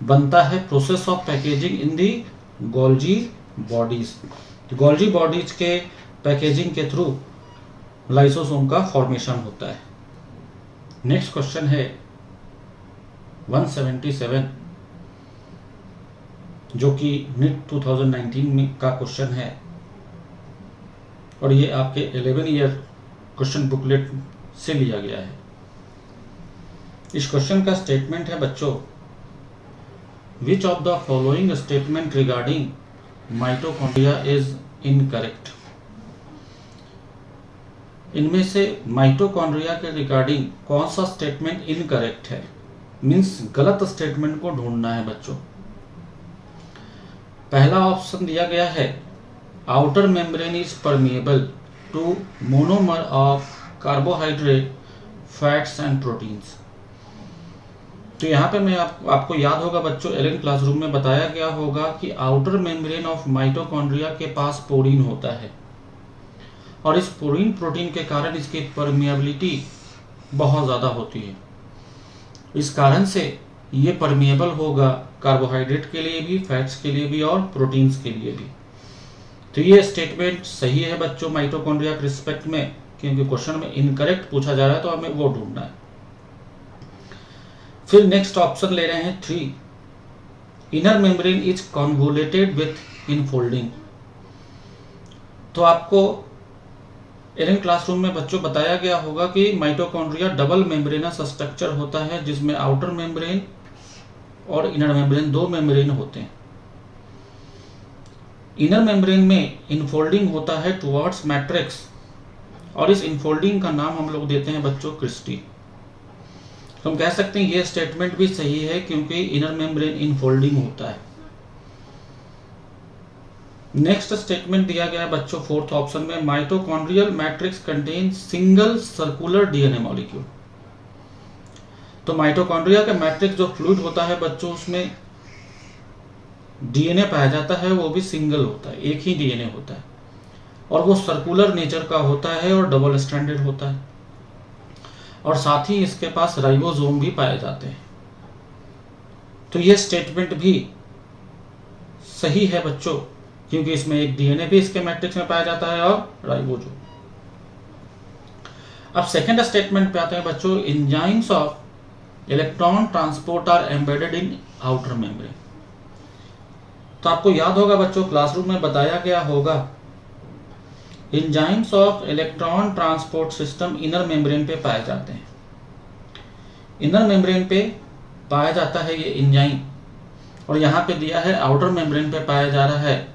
बनता है process of packaging in the Golgi bodies. Golgi bodies के पैकेजिंग के थ्रू लाइसोसोम का फॉर्मेशन होता है। नेक्स्ट क्वेश्चन है 177, जो कि नीट 2019 में का क्वेश्चन है, और ये आपके 11 ईयर क्वेश्चन बुकलेट से लिया गया है। इस क्वेश्चन का स्टेटमेंट है बच्चों, which of the following statement regarding mitochondria is incorrect. इनमें से माइटोकॉन्ड्रिया के रिगार्डिंग कौन सा स्टेटमेंट इनकरेक्ट है? मीन्स गलत स्टेटमेंट को ढूंढना है बच्चों। पहला ऑप्शन दिया गया है, outer membrane is permeable to monomer of carbohydrate, fats and proteins. तो यहाँ पे मैं आपको याद होगा बच्चों, एलन क्लासरूम में बताया गया होगा कि आउटर मेम्ब्रेन ऑफ माइटोकॉन्ड्रिया के पास पोरीन होता है, और इस पोरीन प्रोटीन के कारण इसकी परमिएबिलिटी बहुत ज़्यादा होती है। इस कारण से ये परमिएबल होगा कार्बोहाइड्रेट के लिए भी, फैट्स के लिए भी, और प्रोटीन्स के लिए भी। तो ये स्टेटमेंट सही है बच्चों माइटोकॉन्ड्रिया के रिस्पेक्ट में, क्योंकि क्वेश्चन में इनकरेक्ट पूछा जा रहा है तो हमें वो ढूंढना है। फिर नेक्स्ट ऑप्शन ले रहे हैं 3, inner membrane is convoluted with infolding. तो आपको एलन क्लासरूम में बच्चों बताया गया होगा कि माइटोकॉन्ड्रिया डबल मेम्ब्रेनस स्ट्रक्चर होता है, जिसमें आउटर मेम्ब्रेन और इनर मेम्ब्रेन, दो मेम्ब्रेन होते हैं। इनर मेम्ब्रेन में इनफोल्डिंग होता है टुवर्ड्स मैट्रिक्स, और इस इनफोल्डिंग का नाम हम लोग देते हैं बच्चों क्रिस्टी। तो हम कह सकते हैं ये स्टेटमेंट भी सही है, क्योंकि इनर मेम्ब्रेन इनफोल्डिंग होता है। नेक्स्ट स्टेटमेंट दिया गया है बच्चों फोर्थ ऑप्शन में, mitochondrial matrix contain single circular DNA molecule. तो माइटोकॉन्ड्रिया का मैट्रिक्स जो फ्लूइड होता है बच्चों, उसमें डीएनए पाया जाता है, वो भी सिंगल होता है, एक ही डीएनए होता है, और वो सर्कुलर नेचर का होता है और डबल स्ट्रैंडेड होता है, और साथ ही इसके पास राइबोसोम भी पाए जाते हैं। तो ये स्टेटमेंट भी सही है बच्चों, क्योंकि इसमें एक डीएनए भी इसके मैट्रिक्स में पाया जाता है और राइबोसोम। अब सेकेंड स्टेटमेंट पे आते हैं बच्चों, enzymes of electron transport are embedded in outer membrane. तो आपको याद होगा बच्चों, क्लासरूम में बताया गया होगा, enzymes of electron transport system inner membrane पे पाए जाते हैं। इनर मेम्ब्रेन पे पाया जाता है ये एंजाइम, और यहाँ पे दिया है आउटर मेम्ब्रेन पे पाया जा रहा है,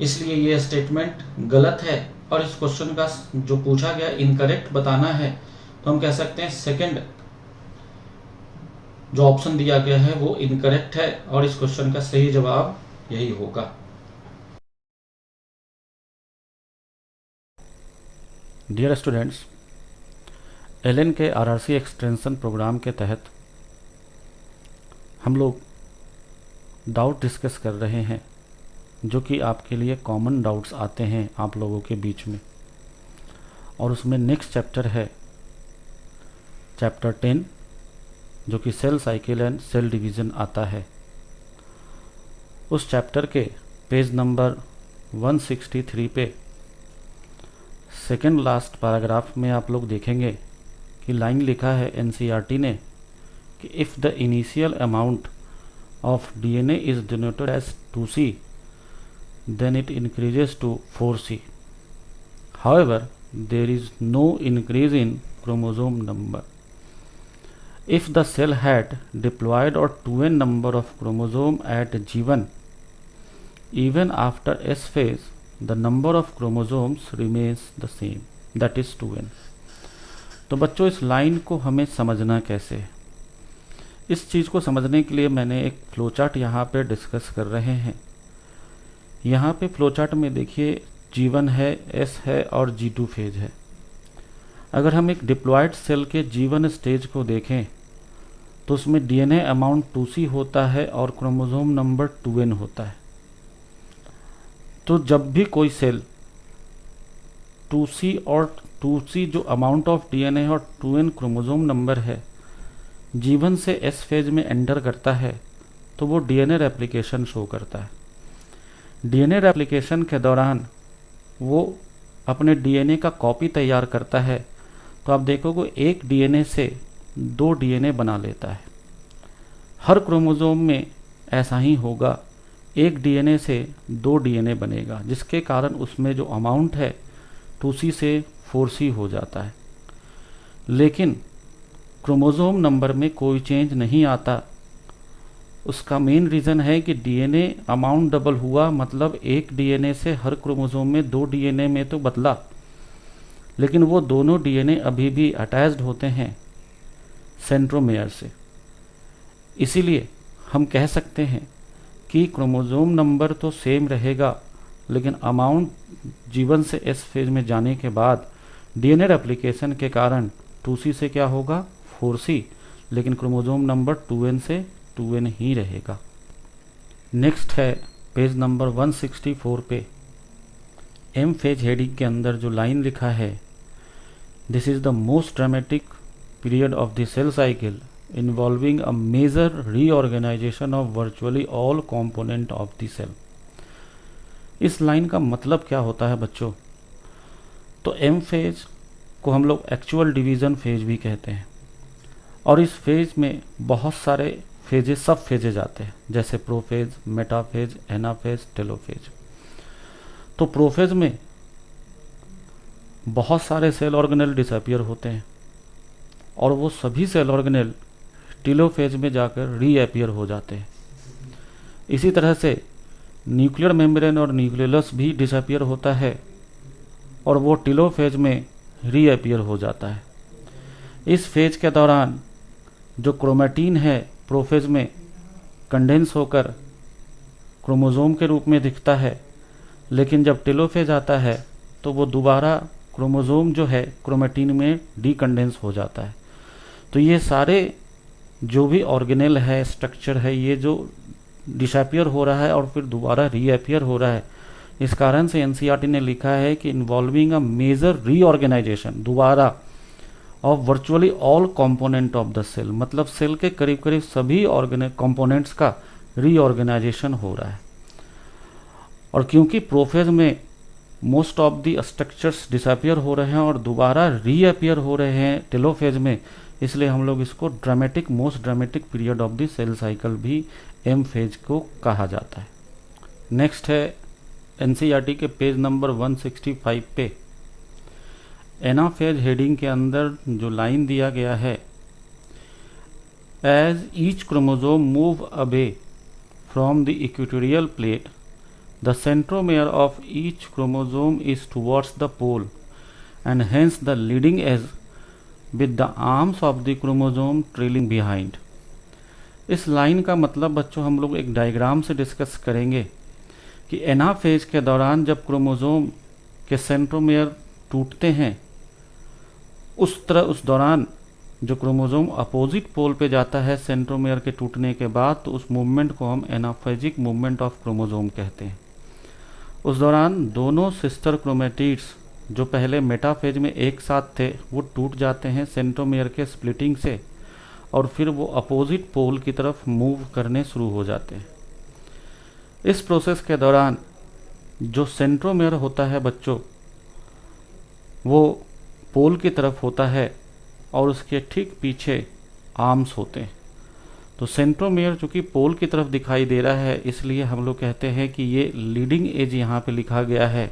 इसलिए ये स्टेटमेंट गलत है। और इस क्वेश्चन का जो पूछा गया इनकरेक्ट बताना है, तो हम कह सकते हैं सेकंड जो ऑप्शन दिया गया है वो इनकरेक्ट है, और इस क्वेश्चन का सही जवाब यही होगा। डियर स्टूडेंट्स, एलन के आरआरसी एक्सटेंशन प्रोग्राम के तहत हम लोग डाउट डिस्कस कर रहे हैं, जो कि आपके लिए कॉमन डाउट्स आते हैं आप लोगों के बीच में। और उसमें नेक्स्ट चैप्टर है चैप्टर 10, जो कि cell cycle and cell division आता है। उस चैप्टर के पेज नंबर 163 पे सेकेंड लास्ट पैराग्राफ में आप लोग देखेंगे कि लाइन लिखा है एनसीईआरटी ने कि if the initial amount of DNA is denoted as 2C, then it increases to 4C. However, there is no increase in chromosome number. If the cell had diploid or 2n number of chromosome at G1, even after S phase, the number of chromosomes remains the same, that is 2n. तो बच्चों, इस लाइन को हमें समझना कैसे है? इस चीज़ को समझने के लिए मैंने एक फ्लोचार्ट यहाँ पे डिस्कस कर रहे हैं। यहाँ पे फ्लोचार्ट में देखिए G1 है, S है और G2 फेज है। अगर हम एक डिप्लॉयड सेल के G1 स्टेज को देखें तो उसमें डीएनए अमाउंट 2C होता है और क्रोमोसोम नंबर 2n होता है। तो जब भी कोई सेल 2C और 2C जो अमाउंट ऑफ डीएनए और 2n क्रोमोसोम नंबर है G1 से S फेज में एंटर करता है, तो वो डीएनए रेप्लिकेशन शो करता है। डीएनए रेप्लिकेशन के दौरान वो अपने डीएनए का कॉपी तैयार करता है। तो आप देखोगे एक डीएनए से 2 डीएनए बना लेता है। हर क्रोमोसोम में ऐसा ही होगा, एक डीएनए से 2 डीएनए बनेगा, जिसके कारण उसमें जो अमाउंट है 2C से 4C हो जाता है। लेकिन क्रोमोसोम नंबर में कोई चेंज नहीं आता। उसका मेन रीज़न है कि डीएनए अमाउंट डबल हुआ, मतलब एक डीएनए से हर क्रोमोसोम में 2 डीएनए में तो बदला, लेकिन वो दोनों डीएनए अभी भी अटैच्ड होते हैं सेंट्रोमेयर से। इसीलिए हम कह सकते हैं कि क्रोमोसोम नंबर तो सेम रहेगा, लेकिन अमाउंट G1 से S फेज में जाने के बाद डीएनए रेप्लिकेशन के कारण 2C से क्या होगा 4C, लेकिन क्रोमोसोम नंबर 2n से 2n ही रहेगा। नेक्स्ट है पेज नंबर 164 पे एम फेज हेडिंग के अंदर जो लाइन लिखा है, this is the most dramatic period of the cell cycle involving a major reorganisation of virtually all component of the cell. इस लाइन का मतलब क्या होता है बच्चों? तो एम फेज को हम लोग एक्चुअल डिवीजन फेज भी कहते हैं, और इस फेज में बहुत सारे फेजेस सब फेजेज आते हैं, जैसे प्रोफेज, मेटाफेज, एनाफेज, टेलोफेज। तो प्रोफेज में बहुत सारे सेल ऑर्गेनेल डिसअपियर होते हैं और वो सभी सेल ऑर्गेनेल टेलोफेज में जाकर रीअपियर हो जाते हैं। इसी तरह से न्यूक्लियर मेम्ब्रेन और न्यूक्लियस भी डिसअपियर होता है और वो टेलोफेज में रीअपियर हो जाता है। इस फेज के दौरान जो क्रोमैटिन है प्रोफेज में कंडेंस होकर क्रोमोसोम के रूप में दिखता है, लेकिन जब टेलोफेज आता है तो वो दोबारा क्रोमोसोम जो है क्रोमैटिन में डीकंडेंस हो जाता है। तो ये सारे जो भी ऑर्गेनेल है, स्ट्रक्चर है, ये जो डिसअपियर हो रहा है और फिर दोबारा रीअपियर हो रहा है, इस कारण से एनसीईआरटी ने लिखा है कि इन्वॉल्विंग अ मेजर रीऑर्गेनाइजेशन दोबारा of virtually all component of the cell, मतलब सेल के करीब करीब सभी कंपोनेंट्स का रीऑर्गेनाइजेशन हो रहा है। और क्योंकि प्रोफेज में most of the structures disappear हो रहे हैं और दोबारा रीअपियर हो रहे हैं टेलोफेज में, इसलिए हम लोग इसको dramatic most dramatic period of the cell cycle भी एम फेज को कहा जाता है। नेक्स्ट है एनसीईआरटी के पेज नंबर 165 पे एनाफेज हेडिंग के अंदर जो लाइन दिया गया है, as each chromosome move away from the equatorial plate the centromere of each chromosome is towards the pole and hence the leading edge with the arms of the chromosome trailing behind. इस लाइन का मतलब बच्चों हम लोग एक डायग्राम से डिस्कस करेंगे कि एनाफेज के दौरान जब क्रोमोसोम के सेंट्रोमेयर टूटते हैं उस दौरान जो क्रोमोसोम अपोजिट पोल पे जाता है सेंट्रोमेयर के टूटने के बाद, तो उस मूवमेंट को हम एनाफेजिक मूवमेंट ऑफ क्रोमोसोम कहते हैं। उस दौरान दोनों सिस्टर क्रोमेटिड्स जो पहले मेटाफेज में एक साथ थे वो टूट जाते हैं सेंट्रोमेयर के स्प्लिटिंग से और फिर वो अपोजिट पोल की तरफ मूव करने शुरू हो जाते हैं। इस प्रोसेस के दौरान जो सेंट्रोमेयर होता है बच्चों वो पोल की तरफ होता है और उसके ठीक पीछे आर्म्स होते हैं। तो सेंट्रोमेयर चूंकि पोल की तरफ दिखाई दे रहा है इसलिए हम लोग कहते हैं कि ये लीडिंग एज यहाँ पे लिखा गया है,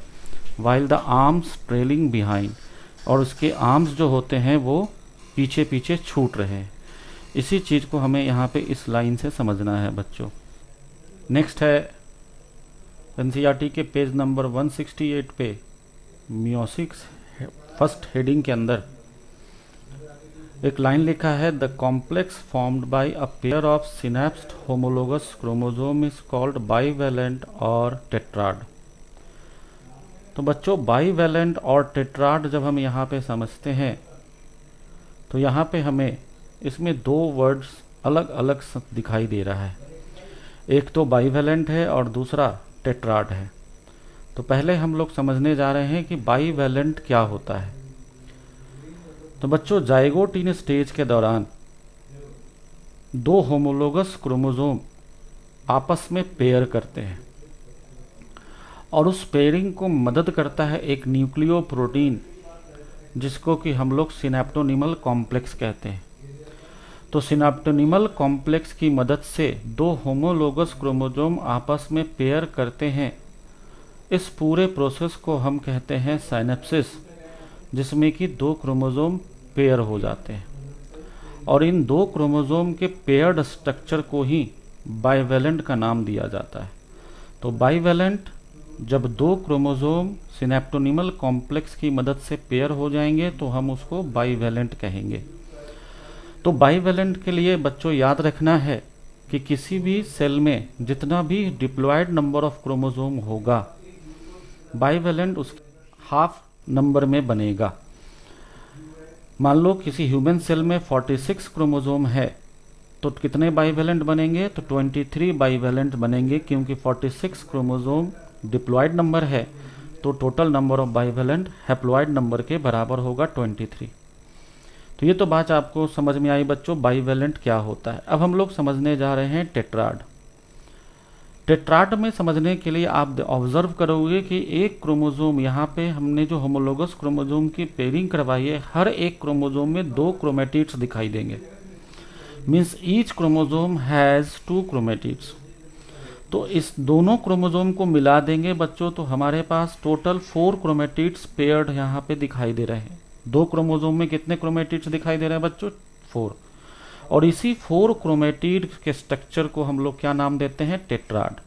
while the arms trailing behind, और उसके आर्म्स जो होते हैं वो पीछे पीछे छूट रहे हैं। इसी चीज़ को हमें यहाँ पे इस लाइन से समझना है बच्चों। नेक्स्ट है एनसीईआरटी के पेज नंबर 168 पे मियोसिस फर्स्ट हेडिंग के अंदर एक लाइन लिखा है, the complex formed by a pair of synapsed homologous chromosome is called bivalent और टेट्राड। तो बच्चों बाईवैलेंट और टेट्राड जब हम यहाँ पे समझते हैं तो यहाँ पे हमें इसमें दो वर्ड्स अलग अलग दिखाई दे रहा है, एक तो बाईवैलेंट है और दूसरा टेट्राड है। तो पहले हम लोग समझने जा रहे हैं कि बाईवैलेंट क्या होता है। तो बच्चों जाइगोट इन स्टेज के दौरान दो होमोलोगस क्रोमोसोम आपस में पेयर करते हैं और उस पेयरिंग को मदद करता है एक न्यूक्लियो प्रोटीन जिसको कि हम लोग सिनेप्टोनिमल कॉम्प्लेक्स कहते हैं। तो सिनेप्टोनिमल कॉम्प्लेक्स की मदद से दो होमोलोगस क्रोमोसोम आपस में पेयर करते हैं। इस पूरे प्रोसेस को हम कहते हैं साइनेप्सिस, जिसमें कि दो क्रोमोसोम पेयर हो जाते हैं और इन दो क्रोमोसोम के पेयर्ड स्ट्रक्चर को ही बाईवैलेंट का नाम दिया जाता है। तो बाईवैलेंट जब दो क्रोमोसोम सिनेप्टोनिमल कॉम्प्लेक्स की मदद से पेयर हो जाएंगे तो हम उसको बाईवैलेंट कहेंगे। तो बाईवैलेंट के लिए बच्चों याद रखना है कि किसी भी सेल में जितना भी डिप्लॉयड नंबर ऑफ क्रोमोसोम होगा बाईवैलेंट उस हाफ नंबर में बनेगा। मान लो किसी ह्यूमन सेल में 46 क्रोमोसोम है तो कितने बाईवैलेंट बनेंगे? तो 23 बाईवैलेंट बनेंगे, क्योंकि 46 क्रोमोसोम डिप्लॉयड नंबर है तो total number of bivalent haploid number के बराबर होगा 23। तो ये तो बात आपको समझ में आई बच्चों बाईवैलेंट क्या होता है। अब हम लोग समझने जा रहे हैं टेट्राड। टेट्राड में समझने के लिए आप ऑब्जर्व करोगे कि एक क्रोमोसोम, यहाँ पे हमने जो होमोलोगस क्रोमोसोम की पेयरिंग करवाई है, हर एक क्रोमोसोम में दो क्रोमेटिड्स दिखाई देंगे। Means each chromosome has 2 chromatids. तो इस दोनों क्रोमोसोम को मिला देंगे बच्चों तो हमारे पास टोटल 4 क्रोमेटिड्स पेयर्ड यहाँ पे दिखाई दे रहे हैं। 2 क्रोमोसोम में कितने क्रोमेटिड्स दिखाई दे रहे हैं बच्चों? 4। और इसी 4 क्रोमेटिड के स्ट्रक्चर को हम लोग क्या नाम देते हैं? टेट्राड।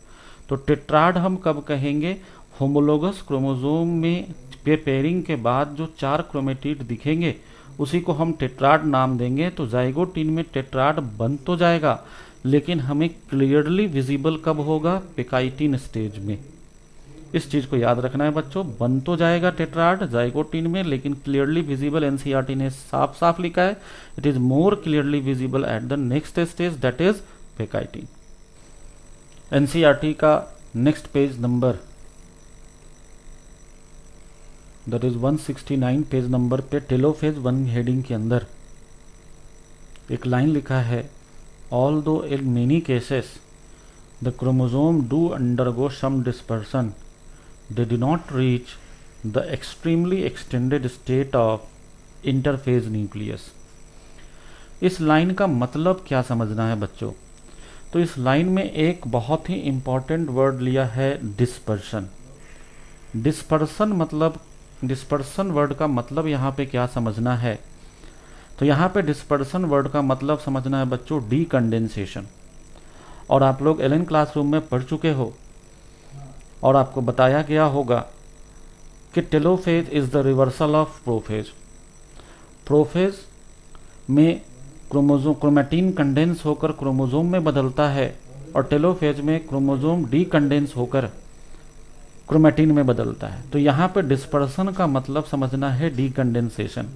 तो टेट्राड हम कब कहेंगे? होमोलोगस क्रोमोसोम में पेयरिंग के बाद जो 4 क्रोमेटिड दिखेंगे उसी को हम टेट्राड नाम देंगे। तो जाइगोट में टेट्राड बन तो जाएगा, लेकिन हमें क्लियरली विजिबल कब होगा? पेकाइटिन स्टेज में। इस चीज को याद रखना है बच्चों, बन तो जाएगा टेट्राड जाइगोटिन में, लेकिन क्लियरली विजिबल एनसीईआरटी ने साफ साफ लिखा है, it is more clearly visible at the next stage, that is pachytene. NCERT का next page number that is 169 page number पे टेलोफेज 1 हेडिंग के अंदर एक लाइन लिखा है, although in many cases the chromosome do undergo some dispersion, they do not reach the extremely extended state of interphase nucleus। इस लाइन का मतलब क्या समझना है बच्चों? तो इस लाइन में एक बहुत ही इंपॉर्टेंट वर्ड लिया है, डिस्पर्शन। डिस्पर्शन वर्ड का मतलब यहाँ पे क्या समझना है? तो यहाँ पे डिस्पर्शन वर्ड का मतलब समझना है बच्चों डीकंडेंसेशन। और आप लोग एलएन क्लासरूम में पढ़ चुके हो और आपको बताया गया होगा कि telophase is the reversal of prophase. Prophase में क्रोमेटिन कंडेंस होकर क्रोमोसोम में बदलता है और टेलोफेज में क्रोमोसोम डीकंडेंस होकर क्रोमेटिन में बदलता है। तो यहाँ पे डिस्पर्शन का मतलब समझना है डीकंडेंसेशन।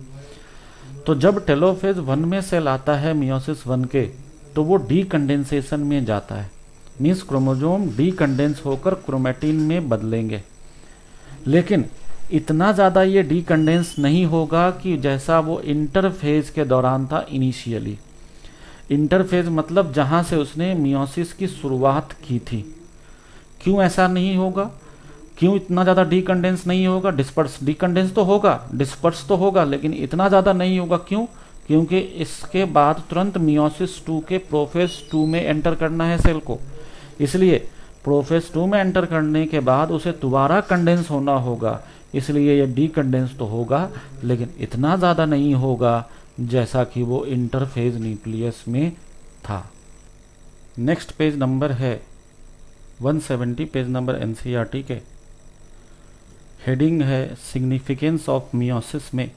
तो जब टेलोफेज 1 में सेल आता है मियोसिस 1 के, तो वो डीकंडेंसेशन में जाता है, मीन्स क्रोमोसोम डीकंडेंस होकर क्रोमेटिन में बदलेंगे। लेकिन इतना ज़्यादा ये डीकंडेंस नहीं होगा कि जैसा वो इंटरफेज के दौरान था इनिशियली। इंटरफेज मतलब जहाँ से उसने मियोसिस की शुरुआत की थी। क्यों ऐसा नहीं होगा? क्यों इतना ज़्यादा डीकंडेंस नहीं होगा? डीकंडेंस तो होगा, डिस्पर्स तो होगा, लेकिन इतना ज़्यादा नहीं होगा। क्यों? क्योंकि इसके बाद तुरंत मियोसिस 2 के प्रोफेज 2 में एंटर करना है सेल को। इसलिए प्रोफेज 2 में एंटर करने के बाद उसे दोबारा कंडेंस होना होगा, इसलिए ये डीकंडेंस तो होगा, लेकिन इतना ज़्यादा नहीं होगा जैसा कि वो इंटरफेज न्यूक्लियस में था। नेक्स्ट पेज नंबर है 170 पेज नंबर एनसीईआरटी के। हेडिंग है सिग्निफिकेंस ऑफ मियोसिस में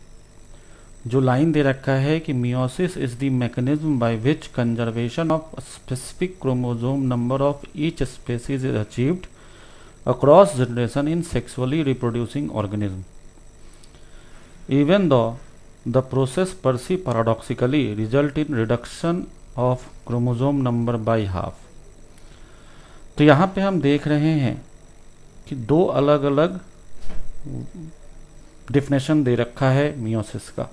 जो लाइन दे रखा है कि meiosis is the mechanism by which conservation of specific chromosome number of each species is achieved across generation in sexually reproducing organism even though the process per se paradoxically result in reduction of chromosome number by half. तो यहाँ पे हम देख रहे हैं कि दो अलग अलग डिफिनेशन दे रखा है मियोसिस का।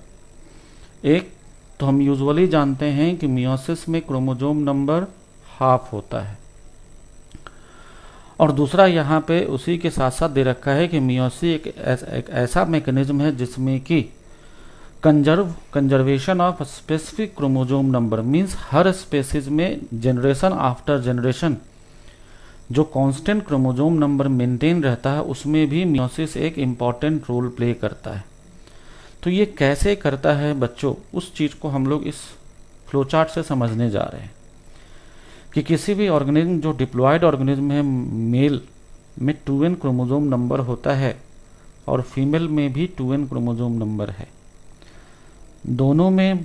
एक तो हम यूजुअली जानते हैं कि मियोसिस में क्रोमोसोम नंबर हाफ होता है, और दूसरा यहाँ पे उसी के साथ साथ दे रखा है कि मियोसिस एक ऐसा मैकेनिज्म है जिसमें कि conservation of specific chromosome number, means her species में जनरेशन आफ्टर जनरेशन जो कांस्टेंट क्रोमोसोम नंबर मेंटेन रहता है, उसमें भी मियोसिस एक इम्पॉर्टेंट रोल प्ले करता है। तो ये कैसे करता है बच्चों, उस चीज को हम लोग इस फ्लोचार्ट से समझने जा रहे हैं कि किसी भी ऑर्गेनिज्म जो डिप्लॉयड ऑर्गेनिज्म है, मेल में 2n क्रोमोसोम नंबर होता है और फीमेल में भी 2n क्रोमोसोम नंबर है। दोनों में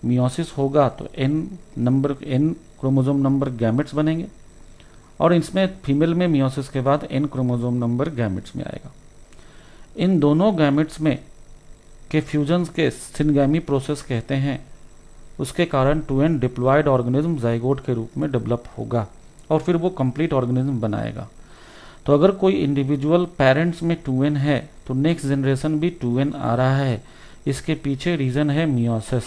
मियोसिस होगा तो n क्रोमोसोम नंबर गैमेट्स बनेंगे, और इसमें फीमेल में मियोसिस के बाद n क्रोमोसोम नंबर गैमेट्स में आएगा। इन दोनों गैमेट्स में के फ्यूजन के सिनगैमी प्रोसेस कहते हैं, उसके कारण 2n डिप्लॉयड ऑर्गेनिज्म जाइगोट के रूप में डेवलप होगा और फिर वो कंप्लीट ऑर्गेनिज्म बनाएगा। तो अगर कोई इंडिविजुअल पेरेंट्स में 2n है तो नेक्स्ट जनरेशन भी 2n आ रहा है। इसके पीछे रीजन है मियोसिस,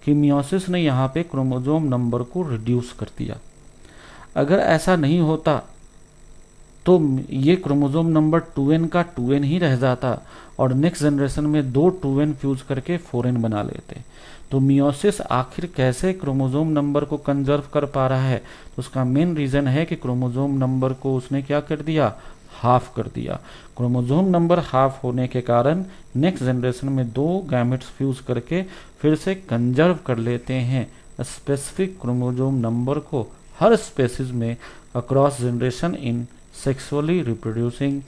कि मियोसिस ने यहाँ पे क्रोमोसोम नंबर को रिड्यूस कर दिया। अगर ऐसा नहीं होता तो ये क्रोमोसोम नंबर 2n का 2n ही रह जाता और नेक्स्ट जनरेशन में 2 2n फ्यूज करके 4n बना लेते। तो मियोसिस आखिर कैसे क्रोमोसोम नंबर को कंजर्व कर पा रहा है, तो उसका मेन रीजन है कि क्रोमोसोम नंबर को उसने क्या कर दिया, हाफ कर दिया। क्रोमोसोम नंबर हाफ होने के कारण नेक्स्ट जनरेशन में 2 गैमेट्स फ्यूज करके फिर से कंजर्व कर लेते हैं स्पेसिफिक क्रोमोसोम नंबर को हर स्पेसीज में across generation in sexually reproducing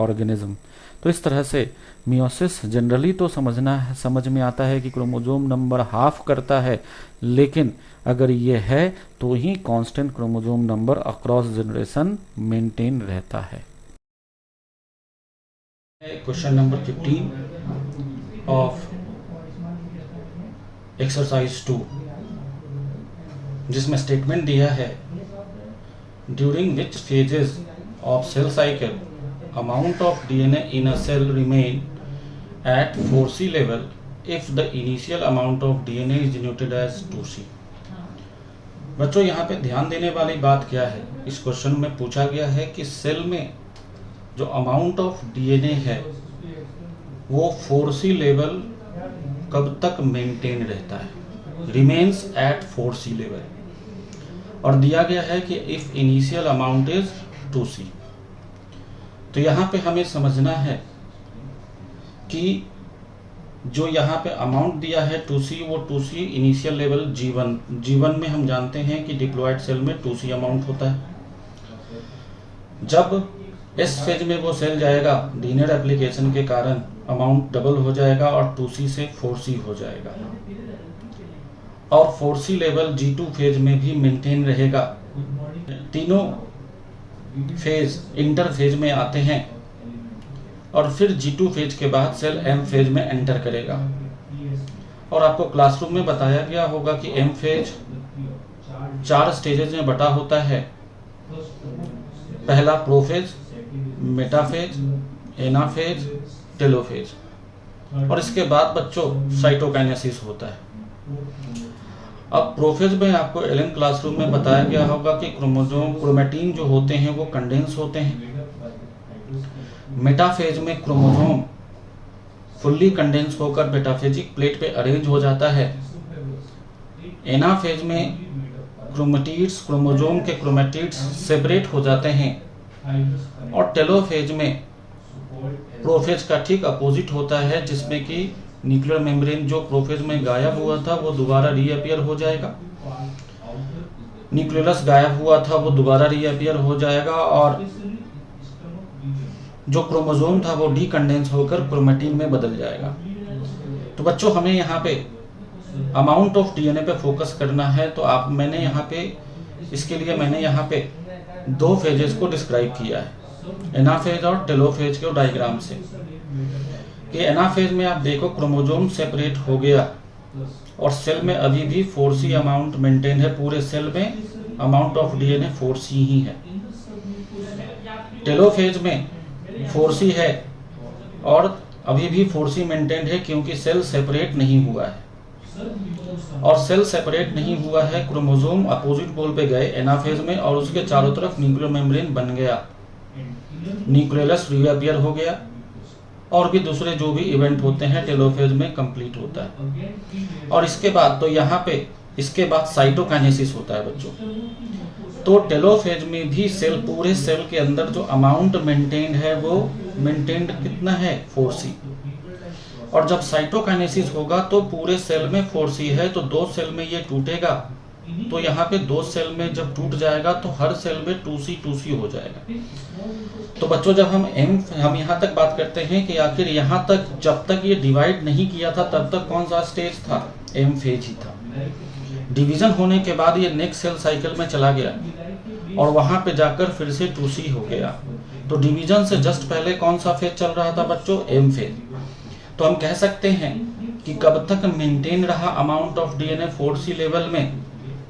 organism. तो इस तरह से मियोसिस जनरली तो समझ में आता है कि क्रोमोसोम नंबर हाफ करता है, लेकिन अगर ये है तो ही constant chromosome number across generation maintain रहता है। क्वेश्चन नंबर 15 ऑफ एक्सरसाइज 2, जिसमें स्टेटमेंट दिया है during which phases of cell cycle amount of DNA in a cell remain at 4C level if the initial amount of DNA is denoted as 2C। बच्चों यहाँ पे ध्यान देने वाली बात क्या है, इस क्वेश्चन में पूछा गया है कि सेल में जो अमाउंट ऑफ DNA है वो 4C लेवल कब तक मेंटेन रहता है, रिमेन्स एट 4C लेवल, और दिया गया है कि if initial amount is 2C। तो यहाँ पे हमें समझना है कि जो यहाँ पे अमाउंट दिया है 2C, वो 2C इनिशियल लेवल G1 में हम जानते हैं कि डिप्लॉयड सेल में 2C अमाउंट होता है। जब इस फेज में वो सेल जाएगा, डीएनए एप्लीकेशन के कारण अमाउंट डबल हो जाएगा और 2C से 4C हो जाएगा, और 4C लेवल G2 फेज में भी मेंटेन रहेगा। तीनों फेज इंटर फेज में आते हैं और फिर G2 फेज के बाद सेल M फेज में एंटर करेगा। और आपको क्लासरूम में बताया गया होगा कि M फेज 4 स्टेजेस में बटा होता है। पहला प्रोफेज, मेटाफेज, एनाफेज, टेलोफेज, और इसके बाद बच्चों साइटोकाइनेसिस होता है। अब प्रोफेज में आपको एलन क्लासरूम में बताया गया होगा कि क्रोमेटिन जो होते हैं वो कंडेंस होते हैं। मेटाफेज में क्रोमोसोम फुल्ली कंडेंस होकर मेटाफेजिक प्लेट पे अरेंज हो जाता है। एनाफेज में क्रोमेटिड्स, क्रोमोसोम के क्रोमेटिड्स सेपरेट हो जाते हैं। और टेलोफेज में प्रोफेज का ठीक अपोजिट होता है, जिसमें कि न्यूक्लियर मेम्ब्रेन जो प्रोफेज में गायब हुआ था वो दोबारा रीअपियर हो जाएगा, न्यूक्लियस गायब हुआ था वो दोबारा रीअपियर हो जाएगा, और जो क्रोमोसोम था वो डीकंडेंस होकर क्रोमेटिन में बदल जाएगा। तो बच्चों हमें यहाँ पे अमाउंट ऑफ डीएनए पे फोकस करना है। तो मैंने यहाँ पे 2 फेजेस को डिस्क्राइब किया है, एनाफेज और टेलोफेज के डायग्राम से। कि एनाफेज में आप देखो क्रोमोसोम सेपरेट हो गया और सेल में अभी भी 4C अमाउंट मेंटेन है। पूरे सेल में अमाउंट ऑफ डीएनए 4C ही है। टेलोफेज में 4C है और अभी भी 4C मेंटेन है, क्योंकि सेल सेपरेट नहीं हुआ है। और सेल सेपरेट नहीं हुआ है, क्रोमोसोम अपोजिट पोल पे गए एनाफेज में, और उसके चारों तरफ न्यूक्लियर मेम्ब्रेन बन गया, न्यूक्लियस रीअपियर हो गया, और भी दूसरे जो भी इवेंट होते हैं टेलोफेज में कंप्लीट होता है। और इसके बाद तो यहाँ पे इसके बाद साइटोकाइनेसिस होता है बच्चों। तो टेलोफेज में भी सेल, पूरे सेल के अंदर जो अमाउंट मेंटेन्ड है वो मेंटेन्ड कितना है, 4C। और जब साइटोकाइनेसिस होगा तो पूरे सेल में 4C है, तो 2 सेल में ये टूटेगा। तो यहाँ पे 2 सेल में जब टूट जाएगा तो हर सेल में 2C हो जाएगा। तो बच्चों जब हम यहाँ तक बात करते हैं कि आखिर यहाँ तक जब तक ये डिवाइड नहीं किया था तब तक कौन सा स्टेज था, M फेज ही था। डिवीजन होने के बाद ये नेक्स्ट सेल साइकिल में चला गया और वहां पे जाकर फिर से 2C हो गया। तो डिवीजन से जस्ट पहले कौन सा फेज चल रहा था बच्चों, M फेज। तो हम कह सकते हैं कि कब तक मेंटेन रहा amount of DNA 4C level में,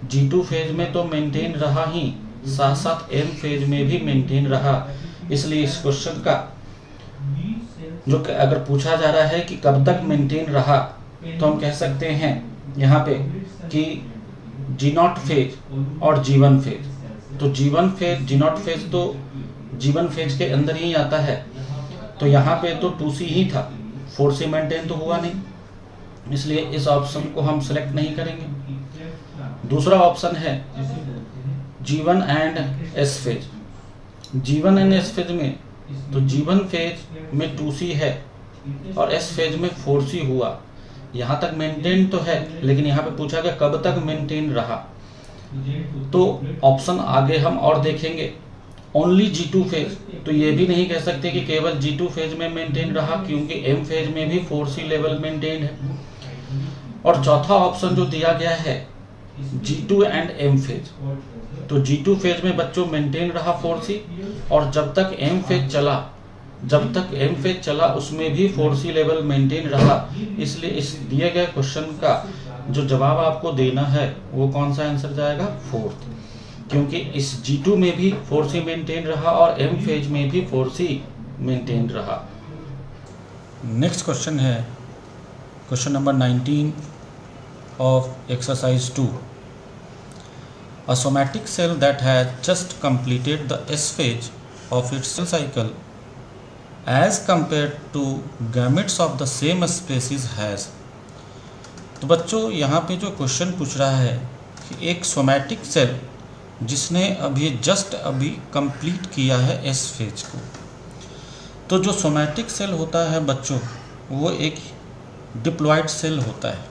G2 फेज में तो मेंटेन रहा ही, साथ साथ M फेज में भी मेंटेन रहा। इसलिए इस क्वेश्चन का जो अगर पूछा जा रहा है कि कब तक मेंटेन रहा, तो हम कह सकते हैं यहाँ पे कि G0 फेज और G1 फेज। तो G1 फेज, G0 फेज तो जीवन फेज के अंदर ही आता है, तो यहाँ पे तो 2C ही था, 4C मेंटेन तो हुआ नहीं, इसलिए इस ऑप्शन को हम सिलेक्ट नहीं करेंगे। दूसरा ऑप्शन है G1 and S phase. G1 and S phase में, तो G1 फेज में 2C है और S फेज में 4C हुआ, यहाँ तक मेंटेन तो है, लेकिन यहाँ पे पूछा गया कब तक मेंटेन रहा, तो ऑप्शन आगे हम और देखेंगे। ओनली G2 फेज, तो ये भी नहीं कह सकते कि केवल G2 फेज में मेंटेन रहा, क्योंकि M फेज में भी 4C लेवल मेंटेन है। और चौथा ऑप्शन जो दिया गया है G2 एंड M फेज, तो G2 फेज में बच्चों मेंटेन रहा 4C, और जब तक M फेज चला उसमें भी 4C लेवल मेंटेन रहा। इसलिए इस दिए गए क्वेश्चन का जो जवाब आपको देना है वो कौन सा आंसर जाएगा, 4th, क्योंकि इस G2 में भी 4C मेंटेन रहा और M फेज में भी 4C मेंटेन रहा। नेक्स्ट क्वेश्चन है question number 19 of exercise 2. A somatic cell that has just completed the S phase of its cell cycle as compared to gametes of the same species has. तो बच्चों यहाँ पे जो क्वेश्चन पूछ रहा है कि एक सोमैटिक सेल जिसने अभी कंप्लीट किया है एस फेज को, तो जो सोमैटिक सेल होता है बच्चों वो एक डिप्लॉयड सेल होता है।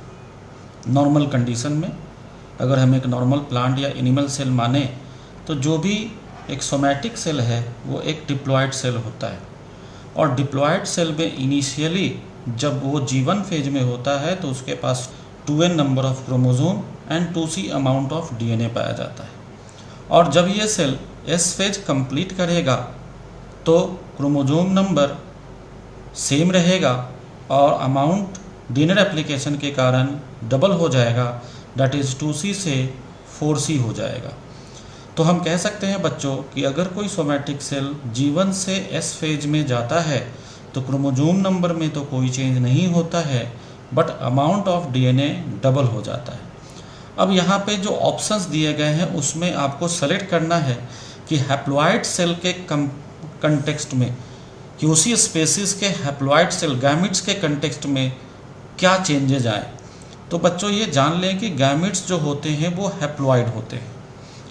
नॉर्मल कंडीशन में अगर हम एक नॉर्मल प्लांट या एनिमल सेल माने, तो जो भी एक सोमैटिक सेल है वो एक डिप्लॉयड सेल होता है। और डिप्लॉयड सेल में इनिशियली जब वो G1 फेज में होता है तो उसके पास 2n number of chromosome and 2C amount of DNA पाया जाता है। और जब ये सेल S फेज कंप्लीट करेगा तो क्रोमोसोम नंबर सेम रहेगा और अमाउंट DNA रेप्लिकेशन के कारण डबल हो जाएगा, दैट इज़ 2C से 4C हो जाएगा। तो हम कह सकते हैं बच्चों कि अगर कोई सोमैटिक सेल G1 से S फेज में जाता है तो क्रोमोसोम नंबर में तो कोई चेंज नहीं होता है, but amount of DNA double हो जाता है। अब यहाँ पे जो ऑप्शंस दिए गए हैं उसमें आपको सेलेक्ट करना है कि हैप्लॉइड सेल के कंटेक्स्ट में, कि उसी स्पेसिस के हैप्लॉइड सेल गैमेट्स के कंटेक्स्ट में क्या चेंजेज आए। तो बच्चों ये जान लें कि गैमेट्स जो होते हैं वो हैप्लॉइड होते हैं।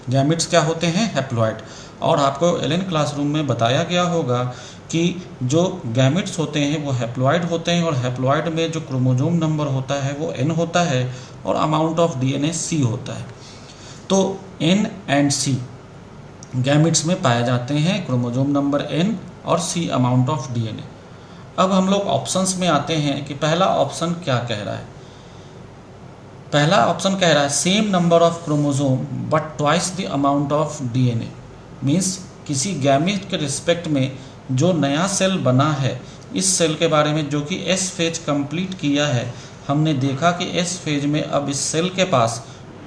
गैमेट्स क्या होते हैं, हैप्लॉइड। और आपको एलएन क्लासरूम में बताया गया होगा कि जो गैमेट्स होते हैं वो हैप्लॉइड होते हैं, और हैप्लॉइड में जो क्रोमोसोम नंबर होता है वो n होता है और अमाउंट ऑफ DNA C होता है। तो N एंड C गैमेट्स में पाए जाते हैं, क्रोमोसोम नंबर N और C अमाउंट ऑफ DNA। अब हम लोग ऑप्शंस में आते हैं कि पहला ऑप्शन क्या कह रहा है। पहला ऑप्शन कह रहा है same number of chromosome but twice the amount of DNA। Means किसी गैमेट के रिस्पेक्ट में जो नया सेल बना है, इस सेल के बारे में जो कि S फेज कंप्लीट किया है, हमने देखा कि S फेज में अब इस सेल के पास